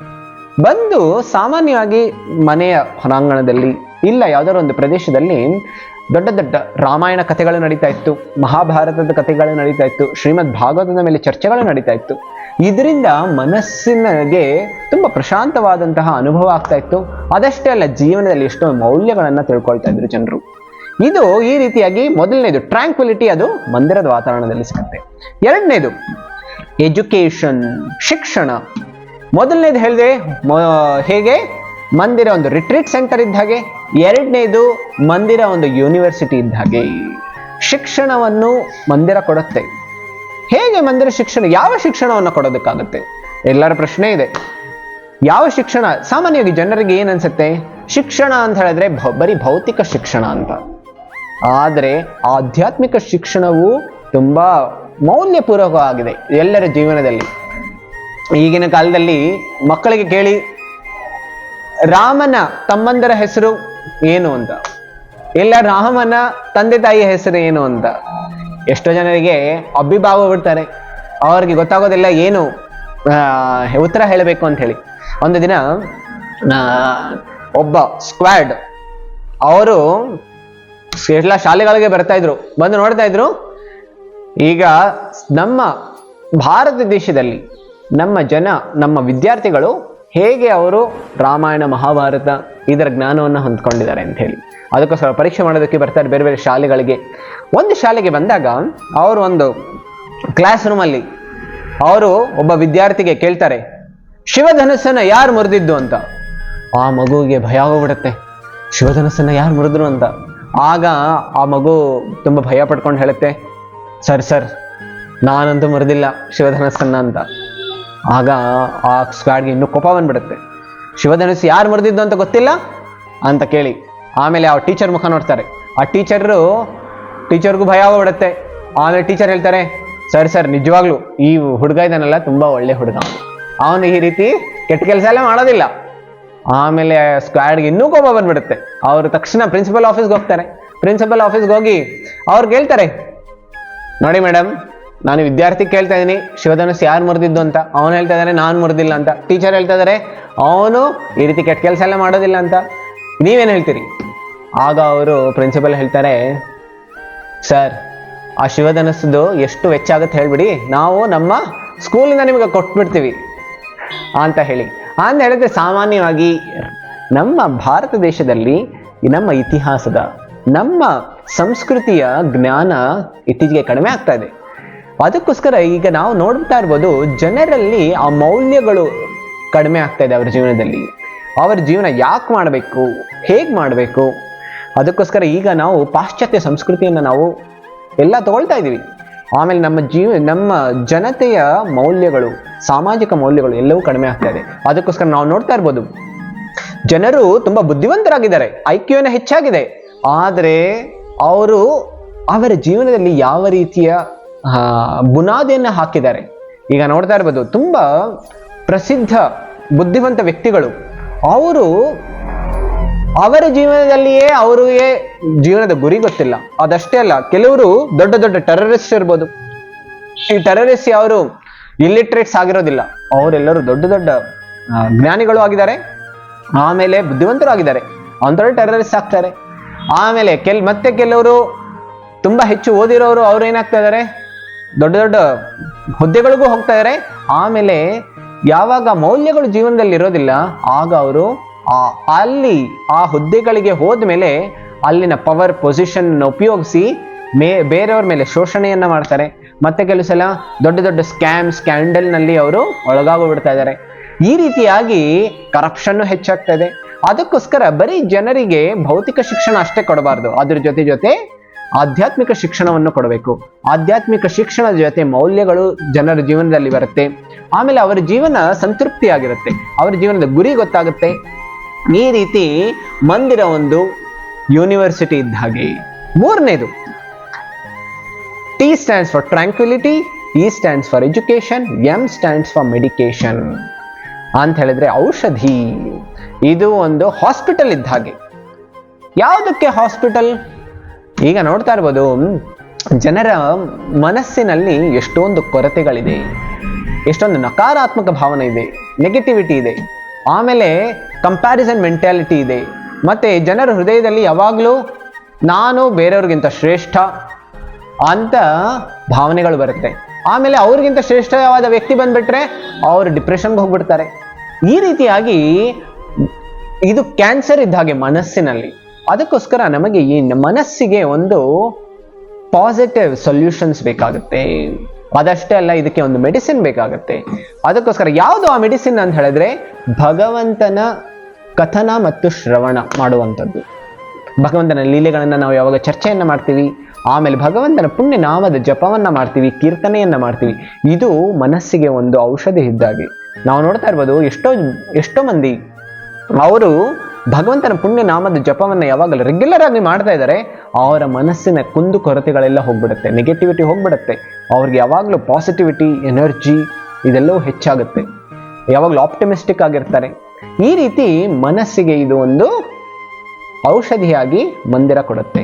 S1: ಬಂದು ಸಾಮಾನ್ಯವಾಗಿ ಮನೆಯ ಹೊರಾಂಗಣದಲ್ಲಿ ಇಲ್ಲ, ಯಾವ್ದಾದ್ರು ಒಂದು ಪ್ರದೇಶದಲ್ಲಿ ದೊಡ್ಡ ದೊಡ್ಡ ರಾಮಾಯಣ ಕಥೆಗಳು ನಡೀತಾ ಇತ್ತು, ಮಹಾಭಾರತದ ಕಥೆಗಳು ನಡೀತಾ ಇತ್ತು, ಶ್ರೀಮದ್ ಭಾಗವತದ ಮೇಲೆ ಚರ್ಚೆಗಳು ನಡೀತಾ ಇತ್ತು. ಇದರಿಂದ ಮನಸ್ಸಿನಗೆ ತುಂಬಾ ಪ್ರಶಾಂತವಾದಂತಹ ಅನುಭವ ಆಗ್ತಾ ಇತ್ತು. ಅದಷ್ಟೇ ಅಲ್ಲ, ಜೀವನದಲ್ಲಿ ಎಷ್ಟೋ ಮೌಲ್ಯಗಳನ್ನ ತಿಳ್ಕೊಳ್ತಾ ಇದ್ರು ಜನರು. ಇದು ಈ ರೀತಿಯಾಗಿ ಮೊದಲನೇದು ಟ್ರ್ಯಾಂಕ್ವಿಲಿಟಿ, ಅದು ಮಂದಿರದ ವಾತಾವರಣದಲ್ಲಿ ಸಿಗುತ್ತೆ. ಎರಡನೇದು ಎಜುಕೇಶನ್, ಶಿಕ್ಷಣ. ಮೊದಲನೇದು ಹೇಳಿದೆ ಹೇಗೆ ಮಂದಿರ ಒಂದು ರಿಟ್ರೀಟ್ ಸೆಂಟರ್ ಇದ್ದ ಹಾಗೆ, ಎರಡನೇದು ಮಂದಿರ ಒಂದು ಯೂನಿವರ್ಸಿಟಿ ಇದ್ದ ಹಾಗೆ. ಶಿಕ್ಷಣವನ್ನು ಮಂದಿರ ಕೊಡುತ್ತೆ. ಹೇಗೆ ಮಂದಿರ ಶಿಕ್ಷಣ, ಯಾವ ಶಿಕ್ಷಣವನ್ನು ಕೊಡೋದಕ್ಕಾಗುತ್ತೆ? ಎಲ್ಲರ ಪ್ರಶ್ನೆ ಇದೆ, ಯಾವ ಶಿಕ್ಷಣ? ಸಾಮಾನ್ಯವಾಗಿ ಜನರಿಗೆ ಏನ್ ಅನ್ಸುತ್ತೆ, ಶಿಕ್ಷಣ ಅಂತ ಹೇಳಿದ್ರೆ ಬರೀ ಭೌತಿಕ ಶಿಕ್ಷಣ ಅಂತ. ಆದರೆ ಆಧ್ಯಾತ್ಮಿಕ ಶಿಕ್ಷಣವು ತುಂಬಾ ಮೌಲ್ಯಪೂರ್ವಕವಾಗಿದೆ ಎಲ್ಲರ ಜೀವನದಲ್ಲಿ. ಈಗಿನ ಕಾಲದಲ್ಲಿ ಮಕ್ಕಳಿಗೆ ಕೇಳಿ, ರಾಮನ ತಮ್ಮಂದರ ಹೆಸರು ಏನು ಅಂತ, ಇಲ್ಲ ರಾಮನ ತಂದೆ ತಾಯಿಯ ಹೆಸರು ಏನು ಅಂತ. ಎಷ್ಟೋ ಜನರಿಗೆ ಅಭಿಭಾವ ಬಿಡ್ತಾರೆ, ಅವ್ರಿಗೆ ಗೊತ್ತಾಗೋದಿಲ್ಲ ಏನು ಉತ್ತರ ಹೇಳಬೇಕು ಅಂತ ಹೇಳಿ. ಒಂದು ದಿನ ಒಬ್ಬ ಸ್ಕ್ವಾಡ್ ಅವರು ಎಲ್ಲ ಶಾಲೆಗಳಿಗೆ ಬರ್ತಾ ಇದ್ರು, ಬಂದು ನೋಡ್ತಾ ಇದ್ರು, ಈಗ ನಮ್ಮ ಭಾರತ ದೇಶದಲ್ಲಿ ನಮ್ಮ ವಿದ್ಯಾರ್ಥಿಗಳು ಹೇಗೆ ಅವರು ರಾಮಾಯಣ ಮಹಾಭಾರತ ಇದರ ಜ್ಞಾನವನ್ನು ಹೊಂದ್ಕೊಂಡಿದ್ದಾರೆ ಅಂತ ಹೇಳಿ. ಅದಕ್ಕೋಸ್ಕರ ಪರೀಕ್ಷೆ ಮಾಡೋದಕ್ಕೆ ಬರ್ತಾರೆ ಬೇರೆ ಬೇರೆ ಶಾಲೆಗಳಿಗೆ. ಒಂದು ಶಾಲೆಗೆ ಬಂದಾಗ ಅವರು ಒಂದು ಕ್ಲಾಸ್ ರೂಮಲ್ಲಿ ಅವರು ಒಬ್ಬ ವಿದ್ಯಾರ್ಥಿಗೆ ಕೇಳ್ತಾರೆ, ಶಿವಧನಸ್ಸನ್ನ ಯಾರು ಮುರಿದಿದ್ದು ಅಂತ. ಆ ಮಗುವಿಗೆ ಭಯ ಆಗೋಗ್ಬಿಡುತ್ತೆ, ಶಿವಧನಸ್ಸನ್ನ ಯಾರು ಮುರಿದ್ರು ಅಂತ. ಆಗ ಆ ಮಗು ತುಂಬಾ ಭಯ ಪಡ್ಕೊಂಡು ಹೇಳುತ್ತೆ, ಸರ್ ನಾನಂತೂ ಮುರಿದಿಲ್ಲ ಶಿವಧನಸ್ಸನ್ನ ಅಂತ. ಆಗ ಆ ಸ್ಕ್ವಾಡ್ಗೆ ಇನ್ನೂ ಕೋಪ ಬಂದ್ಬಿಡುತ್ತೆ, ಶಿವಧನಸ್ಸು ಯಾರು ಮುರಿದಿದ್ದು ಅಂತ ಗೊತ್ತಿಲ್ಲ ಅಂತ ಕೇಳಿ. ಆಮೇಲೆ ಆ ಟೀಚರ್ ಮುಖ ನೋಡ್ತಾರೆ, ಆ ಟೀಚರ್ಗೂ ಭಯ ಆಗ್ಬಿಡುತ್ತೆ. ಆಮೇಲೆ ಟೀಚರ್ ಹೇಳ್ತಾರೆ, ಸರ್ ನಿಜವಾಗ್ಲು ಈ ಹುಡುಗ ಇದಾನಲ್ಲ ತುಂಬಾ ಒಳ್ಳೆ ಹುಡುಗ, ಅವನು ಈ ರೀತಿ ಕೆಟ್ಟ ಕೆಲಸ ಎಲ್ಲ ಮಾಡೋದಿಲ್ಲ. ಆಮೇಲೆ ಸ್ಕ್ವಾಡ್ಗೆ ಇನ್ನೂ ಕೋಪ ಬಂದ್ಬಿಡುತ್ತೆ. ಅವರು ತಕ್ಷಣ ಪ್ರಿನ್ಸಿಪಲ್ ಆಫೀಸ್ಗೆ ಹೋಗ್ತಾರೆ. ಪ್ರಿನ್ಸಿಪಲ್ ಆಫೀಸ್ಗೆ ಹೋಗಿ ಅವ್ರಿಗೆ ಹೇಳ್ತಾರೆ, ನೋಡಿ ಮೇಡಮ್, ನಾನು ವಿದ್ಯಾರ್ಥಿ ಕೇಳ್ತಾ ಇದ್ದೀನಿ ಶಿವಧನಸ್ಸು ಯಾರು ಮುರಿದಿದ್ದು ಅಂತ. ಅವನು ಹೇಳ್ತಾ ಇದ್ದಾರೆ ನಾನು ಮುರಿದಿಲ್ಲ ಅಂತ. ಟೀಚರ್ ಹೇಳ್ತಾ ಇದ್ದಾರೆ ಅವನು ಈ ರೀತಿ ಕೆಟ್ಟ ಕೆಲಸ ಎಲ್ಲ ಮಾಡೋದಿಲ್ಲ ಅಂತ. ನೀವೇನು ಹೇಳ್ತೀರಿ? ಆಗ ಅವರು ಪ್ರಿನ್ಸಿಪಲ್ ಹೇಳ್ತಾರೆ, ಸರ್ ಆ ಶಿವಧನಸ್ಸದು ಎಷ್ಟು ವೆಚ್ಚ ಆಗುತ್ತೆ ಹೇಳ್ಬಿಡಿ, ನಾವು ನಮ್ಮ ಸ್ಕೂಲಿಂದ ನಿಮಗೆ ಕೊಟ್ಬಿಡ್ತೀವಿ ಅಂತ ಹೇಳಿ. ಅಂತ ಹೇಳಿದ್ರೆ ಸಾಮಾನ್ಯವಾಗಿ ನಮ್ಮ ಭಾರತ ದೇಶದಲ್ಲಿ ನಮ್ಮ ಇತಿಹಾಸದ ನಮ್ಮ ಸಂಸ್ಕೃತಿಯ ಜ್ಞಾನ ಇತ್ತೀಚೆಗೆ ಕಡಿಮೆ ಆಗ್ತಾ ಇದೆ. ಅದಕ್ಕೋಸ್ಕರ ಈಗ ನಾವು ನೋಡ್ತಾ ಇರ್ಬೋದು, ಜನರಲ್ಲಿ ಆ ಮೌಲ್ಯಗಳು ಕಡಿಮೆ ಆಗ್ತಾ ಇದೆ ಅವರ ಜೀವನದಲ್ಲಿ. ಅವರ ಜೀವನ ಯಾಕೆ ಮಾಡಬೇಕು, ಹೇಗೆ ಮಾಡಬೇಕು, ಅದಕ್ಕೋಸ್ಕರ ಈಗ ನಾವು ಪಾಶ್ಚಾತ್ಯ ಸಂಸ್ಕೃತಿಯನ್ನು ನಾವು ಎಲ್ಲ ತಗೊಳ್ತಾ ಇದ್ದೀವಿ. ಆಮೇಲೆ ನಮ್ಮ ಜನತೆಯ ಮೌಲ್ಯಗಳು, ಸಾಮಾಜಿಕ ಮೌಲ್ಯಗಳು ಎಲ್ಲವೂ ಕಡಿಮೆ ಆಗ್ತಾ ಇದೆ. ಅದಕ್ಕೋಸ್ಕರ ನಾವು ನೋಡ್ತಾ ಇರ್ಬೋದು, ಜನರು ತುಂಬಾ ಬುದ್ಧಿವಂತರಾಗಿದ್ದಾರೆ, ಐಕ್ಯೂನ ಹೆಚ್ಚಾಗಿದೆ, ಆದರೆ ಅವರು ಅವರ ಜೀವನದಲ್ಲಿ ಯಾವ ರೀತಿಯ ಬುನಾದಿಯನ್ನು ಹಾಕಿದ್ದಾರೆ. ಈಗ ನೋಡ್ತಾ ಇರ್ಬೋದು, ತುಂಬಾ ಪ್ರಸಿದ್ಧ ಬುದ್ಧಿವಂತ ವ್ಯಕ್ತಿಗಳು, ಅವರು ಅವರ ಜೀವನದಲ್ಲಿಯೇ ಅವರಿಗೆ ಜೀವನದ ಗುರಿ ಗೊತ್ತಿಲ್ಲ. ಅದಷ್ಟೇ ಅಲ್ಲ, ಕೆಲವರು ದೊಡ್ಡ ದೊಡ್ಡ ಟೆರರಿಸ್ಟ್ ಇರ್ಬೋದು. ಈ ಟೆರರಿಸ್ಟ್ ಅವರು ಇಲ್ಲಿಟ್ರೇಟ್ಸ್ ಆಗಿರೋದಿಲ್ಲ, ಅವರೆಲ್ಲರೂ ದೊಡ್ಡ ದೊಡ್ಡ ಜ್ಞಾನಿಗಳು ಆಗಿದ್ದಾರೆ, ಆಮೇಲೆ ಬುದ್ಧಿವಂತರು ಆಗಿದ್ದಾರೆ, ಅಂಥವ್ರು ಟೆರರಿಸ್ಟ್ ಆಗ್ತಾರೆ. ಆಮೇಲೆ ಮತ್ತೆ ಕೆಲವರು ತುಂಬಾ ಹೆಚ್ಚು ಓದಿರೋರು, ಅವ್ರು ಏನಾಗ್ತಾ ಇದ್ದಾರೆ, ದೊಡ್ಡ ದೊಡ್ಡ ಹುದ್ದೆಗಳಿಗೂ ಹೋಗ್ತಾ ಇದ್ದಾರೆ. ಆಮೇಲೆ ಯಾವಾಗ ಮೌಲ್ಯಗಳು ಜೀವನದಲ್ಲಿ ಇರೋದಿಲ್ಲ, ಆಗ ಅವರು ಅಲ್ಲಿ ಆ ಹುದ್ದೆಗಳಿಗೆ ಹೋದ್ಮೇಲೆ ಅಲ್ಲಿನ ಪವರ್ ಪೊಸಿಷನ್ ಉಪಯೋಗಿಸಿ ಬೇರೆಯವ್ರ ಮೇಲೆ ಶೋಷಣೆಯನ್ನ ಮಾಡ್ತಾರೆ. ಮತ್ತೆ ಕೆಲವು ಸಲ ದೊಡ್ಡ ದೊಡ್ಡ ಸ್ಕ್ಯಾಂಡಲ್ ನಲ್ಲಿ ಅವರು ಒಳಗಾಗೋಗ್ಬಿಡ್ತಾ ಇದ್ದಾರೆ. ಈ ರೀತಿಯಾಗಿ ಕರಪ್ಷನ್ ಹೆಚ್ಚಾಗ್ತಾ ಇದೆ. ಅದಕ್ಕೋಸ್ಕರ ಬರೀ ಜನರಿಗೆ ಭೌತಿಕ ಶಿಕ್ಷಣ ಅಷ್ಟೇ ಕೊಡಬಾರ್ದು, ಅದ್ರ ಜೊತೆ ಆಧ್ಯಾತ್ಮಿಕ ಶಿಕ್ಷಣವನ್ನು ಕೊಡಬೇಕು. ಆಧ್ಯಾತ್ಮಿಕ ಶಿಕ್ಷಣದ ಜೊತೆ ಮೌಲ್ಯಗಳು ಜನರ ಜೀವನದಲ್ಲಿ ಬರುತ್ತೆ. ಆಮೇಲೆ ಅವರ ಜೀವನ ಸಂತೃಪ್ತಿಯಾಗಿರುತ್ತೆ, ಅವರ ಜೀವನದ ಗುರಿ ಗೊತ್ತಾಗುತ್ತೆ. ಈ ರೀತಿ ಮಂದಿರ ಒಂದು ಯೂನಿವರ್ಸಿಟಿ ಇದ್ದ ಹಾಗೆ. ಮೂರನೇದು, T stands for tranquility, E stands for education, M stands for medication ಅಂತ ಹೇಳಿದ್ರೆ ಔಷಧಿ. ಇದು ಒಂದು ಹಾಸ್ಪಿಟಲ್ ಇದ್ದ ಹಾಗೆ. ಯಾವುದಕ್ಕೆ ಹಾಸ್ಪಿಟಲ್? ಈಗ ನೋಡ್ತಾ ಇರ್ಬೋದು, ಜನರ ಮನಸ್ಸಿನಲ್ಲಿ ಎಷ್ಟೊಂದು ಕೊರತೆಗಳಿದೆ, ಎಷ್ಟೊಂದು ನಕಾರಾತ್ಮಕ ಭಾವನೆ ಇದೆ, ನೆಗೆಟಿವಿಟಿ ಇದೆ, ಆಮೇಲೆ ಕಂಪ್ಯಾರಿಸನ್ ಮೆಂಟಾಲಿಟಿ ಇದೆ. ಮತ್ತೆ ಜನರ ಹೃದಯದಲ್ಲಿ ಯಾವಾಗಲೂ ನಾನು ಬೇರೆಯವ್ರಿಗಿಂತ ಶ್ರೇಷ್ಠ ಅಂತ ಭಾವನೆಗಳು ಬರುತ್ತೆ. ಆಮೇಲೆ ಅವ್ರಿಗಿಂತ ಶ್ರೇಷ್ಠವಾದ ವ್ಯಕ್ತಿ ಬಂದ್ಬಿಟ್ರೆ ಅವರು ಡಿಪ್ರೆಷನ್ಗೆ ಹೋಗ್ಬಿಡ್ತಾರೆ. ಈ ರೀತಿಯಾಗಿ ಇದು ಕ್ಯಾನ್ಸರ್ ಇದ್ದ ಹಾಗೆ ಮನಸ್ಸಿನಲ್ಲಿ. ಅದಕ್ಕೋಸ್ಕರ ನಮಗೆ ಈ ಮನಸ್ಸಿಗೆ ಒಂದು ಪಾಸಿಟಿವ್ ಸೊಲ್ಯೂಷನ್ಸ್ ಬೇಕಾಗುತ್ತೆ. ಅದಷ್ಟೇ ಅಲ್ಲ, ಇದಕ್ಕೆ ಒಂದು ಮೆಡಿಸಿನ್ ಬೇಕಾಗುತ್ತೆ. ಅದಕ್ಕೋಸ್ಕರ ಯಾವುದು ಆ ಮೆಡಿಸಿನ್ ಅಂತ ಹೇಳಿದ್ರೆ ಭಗವಂತನ ಕಥನ ಮತ್ತು ಶ್ರವಣ ಮಾಡುವಂಥದ್ದು. ಭಗವಂತನ ಲೀಲೆಗಳನ್ನು ನಾವು ಯಾವಾಗ ಚರ್ಚೆಯನ್ನು ಮಾಡ್ತೀವಿ, ಆಮೇಲೆ ಭಗವಂತನ ಪುಣ್ಯ ನಾಮದ ಜಪವನ್ನ ಮಾಡ್ತೀವಿ, ಕೀರ್ತನೆಯನ್ನ ಮಾಡ್ತೀವಿ, ಇದು ಮನಸ್ಸಿಗೆ ಒಂದು ಔಷಧಿ ಇದ್ದಾಗೆ. ನಾವು ನೋಡ್ತಾ ಇರ್ಬೋದು ಎಷ್ಟೋ ಮಂದಿ ಅವರು ಭಗವಂತನ ಪುಣ್ಯ ನಾಮದ ಜಪವನ್ನ ಯಾವಾಗಲೂ ರೆಗ್ಯುಲರ್ ಆಗಿ ಮಾಡ್ತಾ ಇದ್ದಾರೆ, ಅವರ ಮನಸ್ಸಿನ ಕುಂದು ಕೊರತೆಗಳೆಲ್ಲ ಹೋಗ್ಬಿಡುತ್ತೆ, ನೆಗೆಟಿವಿಟಿ ಹೋಗ್ಬಿಡುತ್ತೆ. ಅವ್ರಿಗೆ ಯಾವಾಗಲೂ ಪಾಸಿಟಿವಿಟಿ, ಎನರ್ಜಿ ಇದೆಲ್ಲವೂ ಹೆಚ್ಚಾಗುತ್ತೆ, ಯಾವಾಗಲೂ ಆಪ್ಟಿಮಿಸ್ಟಿಕ್ ಆಗಿರ್ತಾರೆ. ಈ ರೀತಿ ಮನಸ್ಸಿಗೆ ಇದು ಒಂದು ಔಷಧಿಯಾಗಿ ಮಂದಿರ ಕೊಡುತ್ತೆ.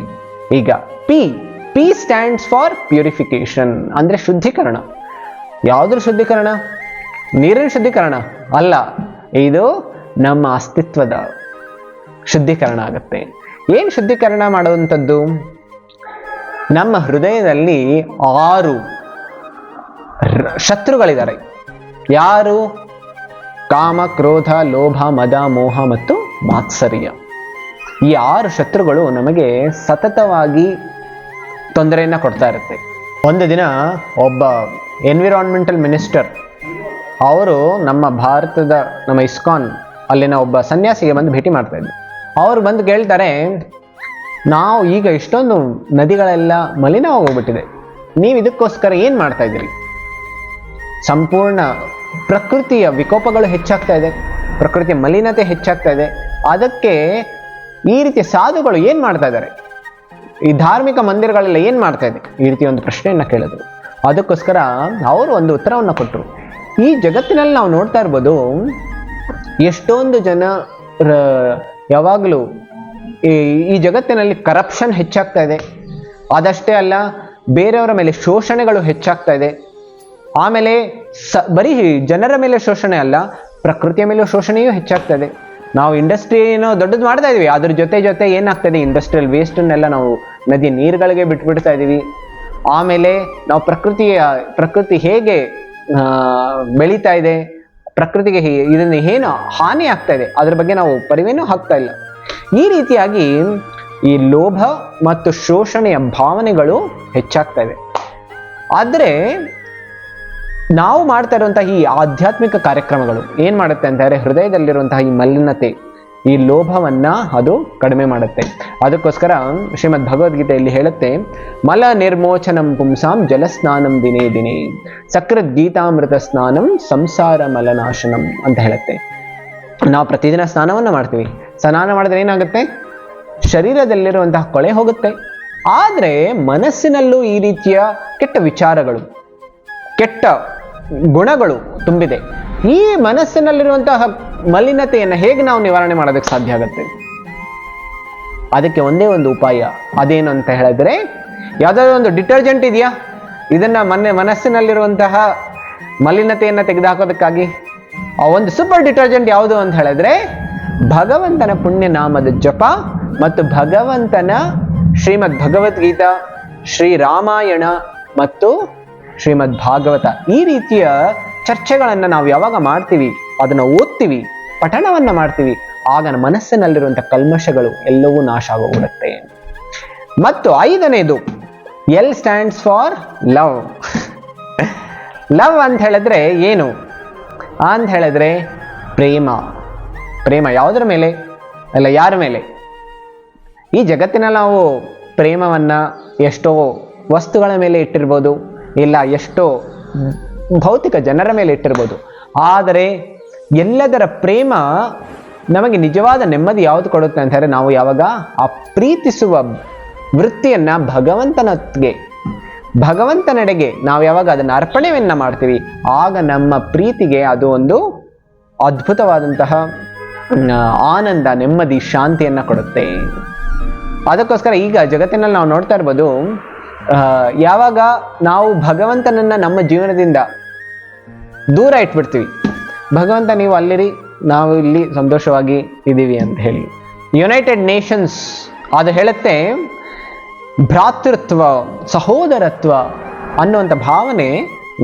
S1: ಈಗ ಪಿ ಸ್ಟ್ಯಾಂಡ್ಸ್ ಫಾರ್ ಪ್ಯೂರಿಫಿಕೇಶನ್, ಅಂದ್ರೆ ಶುದ್ಧೀಕರಣ. ಯಾವುದ್ರ ಶುದ್ಧೀಕರಣ? ನೀರಿನ ಶುದ್ಧೀಕರಣ ಅಲ್ಲ, ಇದು ನಮ್ಮ ಅಸ್ತಿತ್ವದ ಶುದ್ಧೀಕರಣ ಆಗುತ್ತೆ. ಏನು ಶುದ್ಧೀಕರಣ ಮಾಡುವಂಥದ್ದು? ನಮ್ಮ ಹೃದಯದಲ್ಲಿ 6 ಶತ್ರುಗಳಿದ್ದಾರೆ. ಯಾರು? ಕಾಮ, ಕ್ರೋಧ, ಲೋಭ, ಮದ, ಮೋಹ ಮತ್ತು ಮಾತ್ಸರ್ಯ. ಈ 6 ಶತ್ರುಗಳು ನಮಗೆ ಸತತವಾಗಿ ತೊಂದರೆಯನ್ನು ಕೊಡ್ತಾ ಇರುತ್ತೆ. ಒಂದು ದಿನ ಒಬ್ಬ ಎನ್ವಿರಾನ್ಮೆಂಟಲ್ ಮಿನಿಸ್ಟರ್ ಅವರು ನಮ್ಮ ಇಸ್ಕಾನ್ ಅಲ್ಲಿನ ಒಬ್ಬ ಸನ್ಯಾಸಿಗೆ ಬಂದು ಭೇಟಿ ಮಾಡ್ತಾ ಇದ್ರು. ಅವ್ರು ಬಂದು ಕೇಳ್ತಾರೆ, ನಾವು ಈಗ ಇಷ್ಟೊಂದು ನದಿಗಳೆಲ್ಲ ಮಲಿನವಾಗೋಗ್ಬಿಟ್ಟಿದೆ, ನೀವು ಇದಕ್ಕೋಸ್ಕರ ಏನು ಮಾಡ್ತಾ ಇದ್ದೀರಿ? ಸಂಪೂರ್ಣ ಪ್ರಕೃತಿಯ ವಿಕೋಪಗಳು ಹೆಚ್ಚಾಗ್ತಾ ಇದೆ, ಪ್ರಕೃತಿಯ ಮಲಿನತೆ ಹೆಚ್ಚಾಗ್ತಾ ಇದೆ, ಅದಕ್ಕೆ ಈ ರೀತಿಯ ಸಾಧುಗಳು ಏನು ಮಾಡ್ತಾ ಇದ್ದಾರೆ? ಈ ಧಾರ್ಮಿಕ ಮಂದಿರಗಳೆಲ್ಲ ಏನು ಮಾಡ್ತಾ ಇದೆ? ಈ ರೀತಿ ಒಂದು ಪ್ರಶ್ನೆಯನ್ನು ಕೇಳಿದ್ರು. ಅದಕ್ಕೋಸ್ಕರ ಅವರು ಒಂದು ಉತ್ತರವನ್ನು ಕೊಟ್ಟರು. ಈ ಜಗತ್ತಿನಲ್ಲಿ ನಾವು ನೋಡ್ತಾ ಇರ್ಬೋದು, ಎಷ್ಟೊಂದು ಜನ ಯಾವಾಗಲೂ ಈ ಜಗತ್ತಿನಲ್ಲಿ ಕರಪ್ಷನ್ ಹೆಚ್ಚಾಗ್ತಾ ಇದೆ. ಅದಷ್ಟೇ ಅಲ್ಲ, ಬೇರೆಯವರ ಮೇಲೆ ಶೋಷಣೆಗಳು ಹೆಚ್ಚಾಗ್ತಾ ಇದೆ. ಆಮೇಲೆ ಬರೀ ಜನರ ಮೇಲೆ ಶೋಷಣೆ ಅಲ್ಲ, ಪ್ರಕೃತಿಯ ಮೇಲೂ ಶೋಷಣೆಯೂ ಹೆಚ್ಚಾಗ್ತಾ ಇದೆ. ನಾವು ಇಂಡಸ್ಟ್ರಿನೋ ದೊಡ್ಡದು ಮಾಡ್ತಾ ಇದೀವಿ, ಅದ್ರ ಜೊತೆ ಏನಾಗ್ತದೆ, ಇಂಡಸ್ಟ್ರಿಯಲ್ ವೇಸ್ಟನ್ನೆಲ್ಲ ನಾವು ನದಿ ನೀರುಗಳಿಗೆ ಬಿಟ್ಬಿಡ್ತಾ ಇದೀವಿ. ಆಮೇಲೆ ನಾವು ಪ್ರಕೃತಿ ಹೇಗೆ ಬೆಳೀತಾ ಇದೆ, ಪ್ರಕೃತಿಗೆ ಇದನ್ನು ಏನು ಹಾನಿ ಆಗ್ತಾ ಇದೆ, ಅದ್ರ ಬಗ್ಗೆ ನಾವು ಪರಿವೇನೂ ಹಾಕ್ತಾ ಇಲ್ಲ. ಈ ರೀತಿಯಾಗಿ ಈ ಲೋಭ ಮತ್ತು ಶೋಷಣೆಯ ಭಾವನೆಗಳು ಹೆಚ್ಚಾಗ್ತಾ ಇವೆ. ಆದರೆ ನಾವು ಮಾಡ್ತಾ ಇರುವಂತಹ ಈ ಆಧ್ಯಾತ್ಮಿಕ ಕಾರ್ಯಕ್ರಮಗಳು ಏನ್ ಮಾಡುತ್ತೆ ಅಂತಂದ್ರೆ, ಹೃದಯದಲ್ಲಿರುವಂತಹ ಈ ಮಲಿನತೆ, ಈ ಲೋಭವನ್ನ ಅದು ಕಡಿಮೆ ಮಾಡುತ್ತೆ. ಅದಕ್ಕೋಸ್ಕರ ಶ್ರೀಮದ್ ಭಗವದ್ಗೀತೆಯಲ್ಲಿ ಹೇಳುತ್ತೆ, ಮಲ ನಿರ್ಮೋಚನಂ ಪುಂಸಾಂ ಜಲಸ್ನಾನಂ ದಿನೇ ದಿನೇ ಸಕೃದ್ ಗೀತಾಮೃತ ಸ್ನಾನಂ ಸಂಸಾರ ಮಲನಾಶನಂ ಅಂತ ಹೇಳುತ್ತೆ. ನಾವು ಪ್ರತಿದಿನ ಸ್ನಾನವನ್ನ ಮಾಡ್ತೀವಿ. ಸ್ನಾನ ಮಾಡಿದ್ರೆ ಏನಾಗುತ್ತೆ? ಶರೀರದಲ್ಲಿರುವಂತಹ ಕೊಳೆ ಹೋಗುತ್ತೆ. ಆದ್ರೆ ಮನಸ್ಸಿನಲ್ಲೂ ಈ ರೀತಿಯ ಕೆಟ್ಟ ವಿಚಾರಗಳು, ಕೆಟ್ಟ ಗುಣಗಳು ತುಂಬಿದೆ. ಈ ಮನಸ್ಸಿನಲ್ಲಿರುವಂತಹ ಮಲಿನತೆಯನ್ನು ಹೇಗೆ ನಾವು ನಿವಾರಣೆ ಮಾಡೋದಕ್ಕೆ ಸಾಧ್ಯ ಆಗುತ್ತೆ? ಅದಕ್ಕೆ ಒಂದೇ ಒಂದು ಉಪಾಯ. ಅದೇನು ಅಂತ ಹೇಳಿದ್ರೆ, ಯಾವುದಾದ್ರು ಒಂದು ಡಿಟರ್ಜೆಂಟ್ ಇದೆಯಾ ಇದನ್ನ ಮನಸ್ಸಿನಲ್ಲಿರುವಂತಹ ಮಲಿನತೆಯನ್ನು ತೆಗೆದುಹಾಕೋದಕ್ಕಾಗಿ? ಆ ಒಂದು ಸೂಪರ್ ಡಿಟರ್ಜೆಂಟ್ ಯಾವುದು ಅಂತ ಹೇಳಿದ್ರೆ, ಭಗವಂತನ ಪುಣ್ಯ ನಾಮದ ಜಪ ಮತ್ತು ಭಗವಂತನ ಶ್ರೀಮದ್ ಭಗವದ್ಗೀತಾ, ಶ್ರೀರಾಮಾಯಣ ಮತ್ತು ಶ್ರೀಮದ್ ಭಾಗವತ, ಈ ರೀತಿಯ ಚರ್ಚೆಗಳನ್ನು ನಾವು ಯಾವಾಗ ಮಾಡ್ತೀವಿ, ಅದನ್ನು ಓದ್ತೀವಿ, ಪಠಣವನ್ನ ಮಾಡ್ತೀವಿ, ಆಗ ಮನಸ್ಸಿನಲ್ಲಿರುವಂಥ ಕಲ್ಮಶಗಳು ಎಲ್ಲವೂ ನಾಶ ಆಗೋಗ್ಬಿಡುತ್ತೆ. ಮತ್ತು 5ನೇದು L stands for love. Love ಅಂತ ಹೇಳಿದ್ರೆ ಏನು ಅಂತ ಹೇಳಿದ್ರೆ, ಪ್ರೇಮ. ಪ್ರೇಮ ಯಾವುದರ ಮೇಲೆ ಅಲ್ಲ, ಯಾರ ಮೇಲೆ? ಈ ಜಗತ್ತಿನಲ್ಲಿ ನಾವು ಪ್ರೇಮವನ್ನ ಎಷ್ಟೋ ವಸ್ತುಗಳ ಮೇಲೆ ಇಟ್ಟಿರ್ಬೋದು, ಇಲ್ಲ ಎಷ್ಟೋ ಭೌತಿಕ ಜನರ ಮೇಲೆ ಇಟ್ಟಿರ್ಬೋದು. ಆದರೆ ಎಲ್ಲದರ ಪ್ರೇಮ ನಮಗೆ ನಿಜವಾದ ನೆಮ್ಮದಿ ಯಾವುದು ಕೊಡುತ್ತೆ ಅಂತ ಹೇಳಿದ್ರೆ, ನಾವು ಯಾವಾಗ ಆ ಪ್ರೀತಿಸುವ ವೃತ್ತಿಯನ್ನ ಭಗವಂತನೆಡೆಗೆ ನಾವು ಯಾವಾಗ ಅದನ್ನು ಅರ್ಪಣೆಯನ್ನ ಮಾಡ್ತೀವಿ, ಆಗ ನಮ್ಮ ಪ್ರೀತಿಗೆ ಅದು ಒಂದು ಅದ್ಭುತವಾದಂತಹ ಆನಂದ, ನೆಮ್ಮದಿ, ಶಾಂತಿಯನ್ನ ಕೊಡುತ್ತೆ. ಅದಕ್ಕೋಸ್ಕರ ಈಗ ಜಗತ್ತಿನಲ್ಲಿ ನಾವು ನೋಡ್ತಾ ಇರ್ಬೋದು, ಯಾವಾಗ ನಾವು ಭಗವಂತನನ್ನ ನಮ್ಮ ಜೀವನದಿಂದ ದೂರ ಇಟ್ಬಿಡ್ತೀವಿ, ಭಗವಂತ ನೀವು ಅಲ್ಲಿರಿ, ನಾವು ಇಲ್ಲಿ ಸಂತೋಷವಾಗಿ ಇದ್ದೀವಿ ಅಂತ ಹೇಳಿ, ಯುನೈಟೆಡ್ ನೇಷನ್ಸ್ ಅದು ಹೇಳುತ್ತೆ ಭ್ರಾತೃತ್ವ, ಸಹೋದರತ್ವ ಅನ್ನುವಂಥ ಭಾವನೆ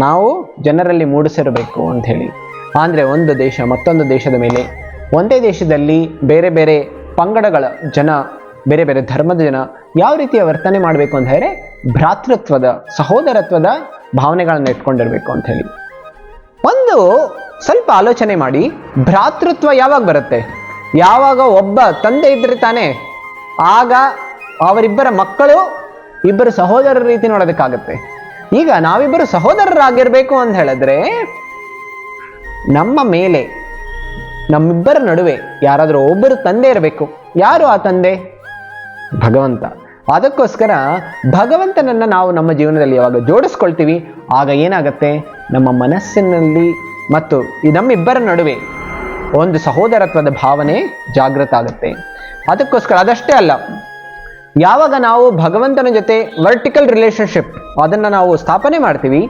S1: ನಾವು ಜನರಲ್ಲಿ ಮೂಡಿಸಿರಬೇಕು ಅಂತ ಹೇಳಿ. ಅಂದರೆ ಒಂದು ದೇಶ ಮತ್ತೊಂದು ದೇಶದ ಮೇಲೆ, ಒಂದೇ ದೇಶದಲ್ಲಿ ಬೇರೆ ಬೇರೆ ಪಂಗಡಗಳ ಜನ, ಬೇರೆ ಬೇರೆ ಧರ್ಮದ ಜನ ಯಾವ ರೀತಿಯ ವರ್ತನೆ ಮಾಡಬೇಕು ಅಂತ ಹೇಳಿದ್ರೆ ಭ್ರಾತೃತ್ವದ, ಸಹೋದರತ್ವದ ಭಾವನೆಗಳನ್ನು ಇಟ್ಕೊಂಡಿರ್ಬೇಕು ಅಂತ ಹೇಳಿ. ಒಂದು ಸ್ವಲ್ಪ ಆಲೋಚನೆ ಮಾಡಿ, ಭ್ರಾತೃತ್ವ ಯಾವಾಗ ಬರುತ್ತೆ? ಯಾವಾಗ ಒಬ್ಬ ತಂದೆ ಇದ್ರೆ ತಾನೇ ಆಗ ಅವರಿಬ್ಬರ ಮಕ್ಕಳು ಇಬ್ಬರು ಸಹೋದರರ ರೀತಿ ನೋಡೋದಕ್ಕಾಗತ್ತೆ. ಈಗ ನಾವಿಬ್ಬರು ಸಹೋದರರಾಗಿರ್ಬೇಕು ಅಂತ ಹೇಳಿದ್ರೆ ನಮ್ಮ ಮೇಲೆ, ನಮ್ಮಿಬ್ಬರ ನಡುವೆ ಯಾರಾದರೂ ಒಬ್ಬರು ತಂದೆ ಇರಬೇಕು. ಯಾರು ಆ ತಂದೆ? ಭಗವಂತ. ಅದಕ್ಕೋಸ್ಕರ ಭಗವಂತನನ್ನ ನಾವು ನಮ್ಮ ಜೀವನದಲ್ಲಿ ಯಾವಾಗ ಜೋಡಿಸ್ಕೊಳ್ತೀವಿ ಆಗ ಏನಾಗತ್ತೆ, ನಮ್ಮ ಮನಸ್ಸಿನಲ್ಲಿ ಮತ್ತು ನಮ್ಮಿಬ್ಬರ ನಡುವೆ ಒಂದು ಸಹೋದರತ್ವದ ಭಾವನೆ ಜಾಗೃತ ಆಗುತ್ತೆ. ಅದಕ್ಕೋಸ್ಕರ ಅದಷ್ಟೇ ಅಲ್ಲ, ಯಾವಾಗ ನಾವು ಭಗವಂತನ ಜೊತೆ ವರ್ಟಿಕಲ್ ರಿಲೇಶನ್ಶಿಪ್ ಅದನ್ನು ನಾವು ಸ್ಥಾಪನೆ ಮಾಡ್ತೀವಿ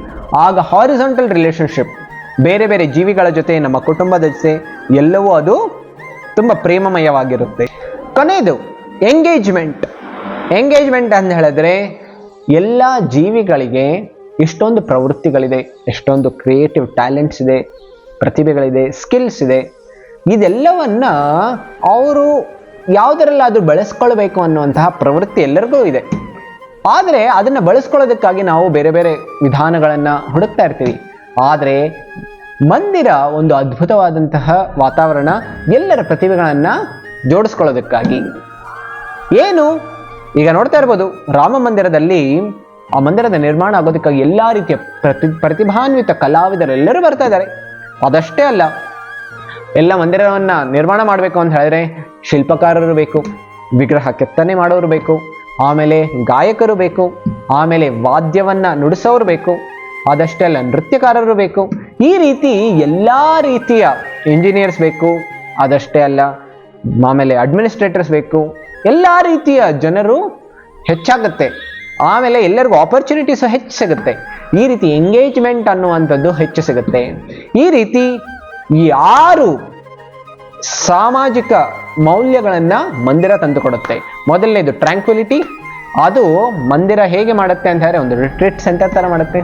S1: ಆಗ ಹಾರಿಜಾಂಟಲ್ ರಿಲೇಶನ್ಶಿಪ್ ಬೇರೆ ಬೇರೆ ಜೀವಿಗಳ ಜೊತೆ, ನಮ್ಮ ಕುಟುಂಬದ ಜೊತೆ ಎಲ್ಲವೂ ಅದು ತುಂಬ ಪ್ರೇಮಮಯವಾಗಿರುತ್ತೆ. ಕೊನೆಯದು ಎಂಗೇಜ್ಮೆಂಟ್. ಎಂಗೇಜ್ಮೆಂಟ್ ಅಂತ ಹೇಳಿದ್ರೆ ಎಲ್ಲ ಜೀವಿಗಳಿಗೆ ಎಷ್ಟೊಂದು ಪ್ರವೃತ್ತಿಗಳಿದೆ, ಎಷ್ಟೊಂದು ಕ್ರಿಯೇಟಿವ್ ಟ್ಯಾಲೆಂಟ್ಸ್ ಇದೆ, ಪ್ರತಿಭೆಗಳಿದೆ, ಸ್ಕಿಲ್ಸ್ ಇದೆ. ಇದೆಲ್ಲವನ್ನ ಅವರು ಯಾವುದರಲ್ಲಾದರೂ ಬೆಳೆಸ್ಕೊಳ್ಬೇಕು ಅನ್ನುವಂತಹ ಪ್ರವೃತ್ತಿ ಎಲ್ಲರಿಗೂ ಇದೆ. ಆದರೆ ಅದನ್ನು ಬಳಸ್ಕೊಳ್ಳೋದಕ್ಕಾಗಿ ನಾವು ಬೇರೆ ಬೇರೆ ವಿಧಾನಗಳನ್ನು ಹುಡುಕ್ತಾ ಇರ್ತೀವಿ. ಆದರೆ ಮಂದಿರ ಒಂದು ಅದ್ಭುತವಾದಂತಹ ವಾತಾವರಣ ಎಲ್ಲರ ಪ್ರತಿಭೆಗಳನ್ನು ಜೋಡಿಸ್ಕೊಳ್ಳೋದಕ್ಕಾಗಿ. ಏನು ಈಗ ನೋಡ್ತಾ ಇರ್ಬೋದು, ರಾಮ ಮಂದಿರದಲ್ಲಿ ಆ ಮಂದಿರದ ನಿರ್ಮಾಣ ಆಗೋದಕ್ಕಾಗಿ ಎಲ್ಲ ರೀತಿಯ ಪ್ರತಿಭಾನ್ವಿತ ಕಲಾವಿದರೆಲ್ಲರೂ ಬರ್ತಾ ಇದ್ದಾರೆ. ಅದಷ್ಟೇ ಅಲ್ಲ, ಎಲ್ಲ ಮಂದಿರವನ್ನು ನಿರ್ಮಾಣ ಮಾಡಬೇಕು ಅಂತ ಹೇಳಿದ್ರೆ ಶಿಲ್ಪಕಾರರು ಬೇಕು, ವಿಗ್ರಹ ಕೆತ್ತನೆ ಮಾಡೋರು ಬೇಕು, ಆಮೇಲೆ ಗಾಯಕರು ಬೇಕು, ಆಮೇಲೆ ವಾದ್ಯವನ್ನು ನುಡಿಸೋರು ಬೇಕು, ಅದಷ್ಟೇ ಅಲ್ಲ ನೃತ್ಯಕಾರರು ಬೇಕು. ಈ ರೀತಿ ಎಲ್ಲ ರೀತಿಯ ಇಂಜಿನಿಯರ್ಸ್ ಬೇಕು, ಅದಷ್ಟೇ ಅಲ್ಲ ಆಮೇಲೆ ಅಡ್ಮಿನಿಸ್ಟ್ರೇಟರ್ಸ್ ಬೇಕು. ಎಲ್ಲ ರೀತಿಯ ಜನರು ಹೆಚ್ಚಾಗುತ್ತೆ. ಆಮೇಲೆ ಎಲ್ಲರಿಗೂ ಆಪರ್ಚುನಿಟೀಸು ಹೆಚ್ಚು ಸಿಗುತ್ತೆ. ಈ ರೀತಿ ಎಂಗೇಜ್ಮೆಂಟ್ ಅನ್ನುವಂಥದ್ದು ಹೆಚ್ಚು ಸಿಗುತ್ತೆ. ಈ ರೀತಿ 6 ಸಾಮಾಜಿಕ ಮೌಲ್ಯಗಳನ್ನು ಮಂದಿರ ತಂದುಕೊಡುತ್ತೆ. ಮೊದಲನೇದು ಟ್ರ್ಯಾಂಕ್ವಿಲಿಟಿ. ಅದು ಮಂದಿರ ಹೇಗೆ ಮಾಡುತ್ತೆ ಅಂತ ಹೇಳಿದ್ರೆ ಒಂದು ರಿಟ್ರೀಟ್ ಸೆಂಟರ್ ಥರ ಮಾಡುತ್ತೆ.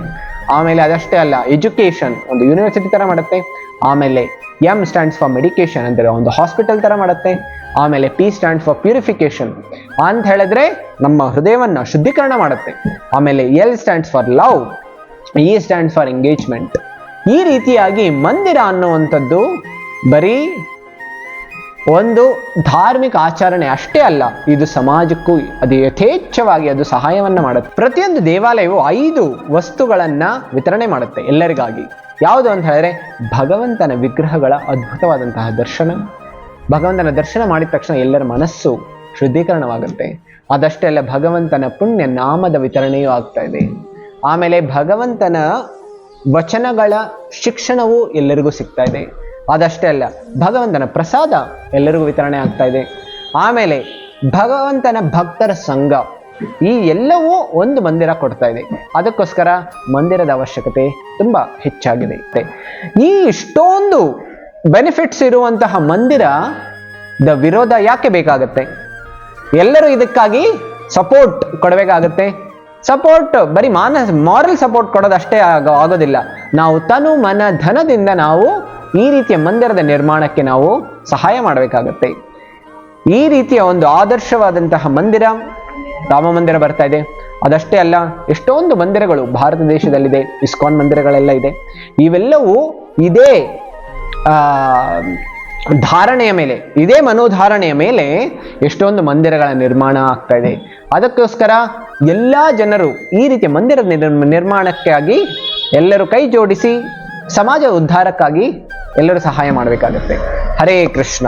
S1: ಆಮೇಲೆ ಅದಷ್ಟೇ ಅಲ್ಲ, ಎಜುಕೇಷನ್ ಒಂದು ಯೂನಿವರ್ಸಿಟಿ ಥರ ಮಾಡುತ್ತೆ. ಆಮೇಲೆ ಎಮ್ ಸ್ಟ್ಯಾಂಡ್ಸ್ ಫಾರ್ ಮೆಡಿಕೇಶನ್ ಅಂದರೆ ಒಂದು ಹಾಸ್ಪಿಟಲ್ ಥರ ಮಾಡುತ್ತೆ. ಆಮೇಲೆ ಪಿ ಸ್ಟ್ಯಾಂಡ್ಸ್ ಫಾರ್ ಪ್ಯೂರಿಫಿಕೇಶನ್ ಅಂತ ಹೇಳಿದ್ರೆ ನಮ್ಮ ಹೃದಯವನ್ನು ಶುದ್ಧೀಕರಣ ಮಾಡುತ್ತೆ. ಆಮೇಲೆ L stands for love, E stands for engagement. ಈ ರೀತಿಯಾಗಿ ಮಂದಿರ ಅನ್ನುವಂಥದ್ದು ಬರೀ ಒಂದು ಧಾರ್ಮಿಕ ಆಚರಣೆ ಅಷ್ಟೇ ಅಲ್ಲ, ಇದು ಸಮಾಜಕ್ಕೂ ಅದು ಯಥೇಚ್ಛವಾಗಿ ಅದು ಸಹಾಯವನ್ನು ಮಾಡುತ್ತೆ. ಪ್ರತಿಯೊಂದು ದೇವಾಲಯವು 5 ವಸ್ತುಗಳನ್ನು ವಿತರಣೆ ಮಾಡುತ್ತೆ ಎಲ್ಲರಿಗಾಗಿ. ಯಾವುದು ಅಂತ ಹೇಳಿದ್ರೆ ಭಗವಂತನ ವಿಗ್ರಹಗಳ ಅದ್ಭುತವಾದಂತಹ ದರ್ಶನ. ಭಗವಂತನ ದರ್ಶನ ಮಾಡಿದ ತಕ್ಷಣ ಎಲ್ಲರ ಮನಸ್ಸು ಶುದ್ಧೀಕರಣವಾಗುತ್ತೆ. ಅದಷ್ಟೇ ಅಲ್ಲ, ಭಗವಂತನ ಪುಣ್ಯ ನಾಮದ ವಿತರಣೆಯೂ ಆಗ್ತಾ ಇದೆ. ಆಮೇಲೆ ಭಗವಂತನ ವಚನಗಳ ಶಿಕ್ಷಣವೂ ಎಲ್ಲರಿಗೂ ಸಿಗ್ತಾ ಇದೆ. ಅದಷ್ಟೇ ಅಲ್ಲ, ಭಗವಂತನ ಪ್ರಸಾದ ಎಲ್ಲರಿಗೂ ವಿತರಣೆ ಆಗ್ತಾ ಇದೆ. ಆಮೇಲೆ ಭಗವಂತನ ಭಕ್ತರ ಸಂಘ, ಈ ಎಲ್ಲವೂ ಒಂದು ಮಂದಿರ ಕೊಡ್ತಾ ಇದೆ. ಅದಕ್ಕೋಸ್ಕರ ಮಂದಿರದ ಅವಶ್ಯಕತೆ ತುಂಬ ಹೆಚ್ಚಾಗಿದೆ. ಈ ಇಷ್ಟೊಂದು ಬೆನಿಫಿಟ್ಸ್ ಇರುವಂತಹ ಮಂದಿರದ ವಿರೋಧ ಯಾಕೆ ಬೇಕಾಗತ್ತೆ? ಎಲ್ಲರೂ ಇದಕ್ಕಾಗಿ ಸಪೋರ್ಟ್ ಕೊಡಬೇಕಾಗತ್ತೆ. ಸಪೋರ್ಟ್ ಬರೀ ಮಾರಲ್ ಸಪೋರ್ಟ್ ಕೊಡೋದಷ್ಟೇ ಆಗೋದಿಲ್ಲ. ನಾವು ತನು ಮನ ಧನದಿಂದ ನಾವು ಈ ರೀತಿಯ ಮಂದಿರದ ನಿರ್ಮಾಣಕ್ಕೆ ನಾವು ಸಹಾಯ ಮಾಡಬೇಕಾಗತ್ತೆ. ಈ ರೀತಿಯ ಒಂದು ಆದರ್ಶವಾದಂತಹ ಮಂದಿರ ರಾಮ ಮಂದಿರ ಬರ್ತಾ ಇದೆ. ಅದಷ್ಟೇ ಅಲ್ಲ, ಎಷ್ಟೊಂದು ಮಂದಿರಗಳು ಭಾರತ ದೇಶದಲ್ಲಿದೆ. ಇಸ್ಕಾನ್ ಮಂದಿರಗಳೆಲ್ಲ ಇದೆ. ಇವೆಲ್ಲವೂ ಇದೇ ಧಾರಣೆಯ ಮೇಲೆ, ಇದೇ ಮನೋಧಾರಣೆಯ ಮೇಲೆ ಎಷ್ಟೊಂದು ಮಂದಿರಗಳ ನಿರ್ಮಾಣ ಆಗ್ತಾ ಇದೆ. ಅದಕ್ಕೋಸ್ಕರ ಎಲ್ಲ ಜನರು ಈ ರೀತಿಯ ಮಂದಿರ ನಿರ್ಮಾಣಕ್ಕಾಗಿ ಎಲ್ಲರೂ ಕೈ ಜೋಡಿಸಿ ಸಮಾಜ ಉದ್ಧಾರಕ್ಕಾಗಿ ಎಲ್ಲರೂ ಸಹಾಯ ಮಾಡಬೇಕಾಗತ್ತೆ. ಹರೇ ಕೃಷ್ಣ.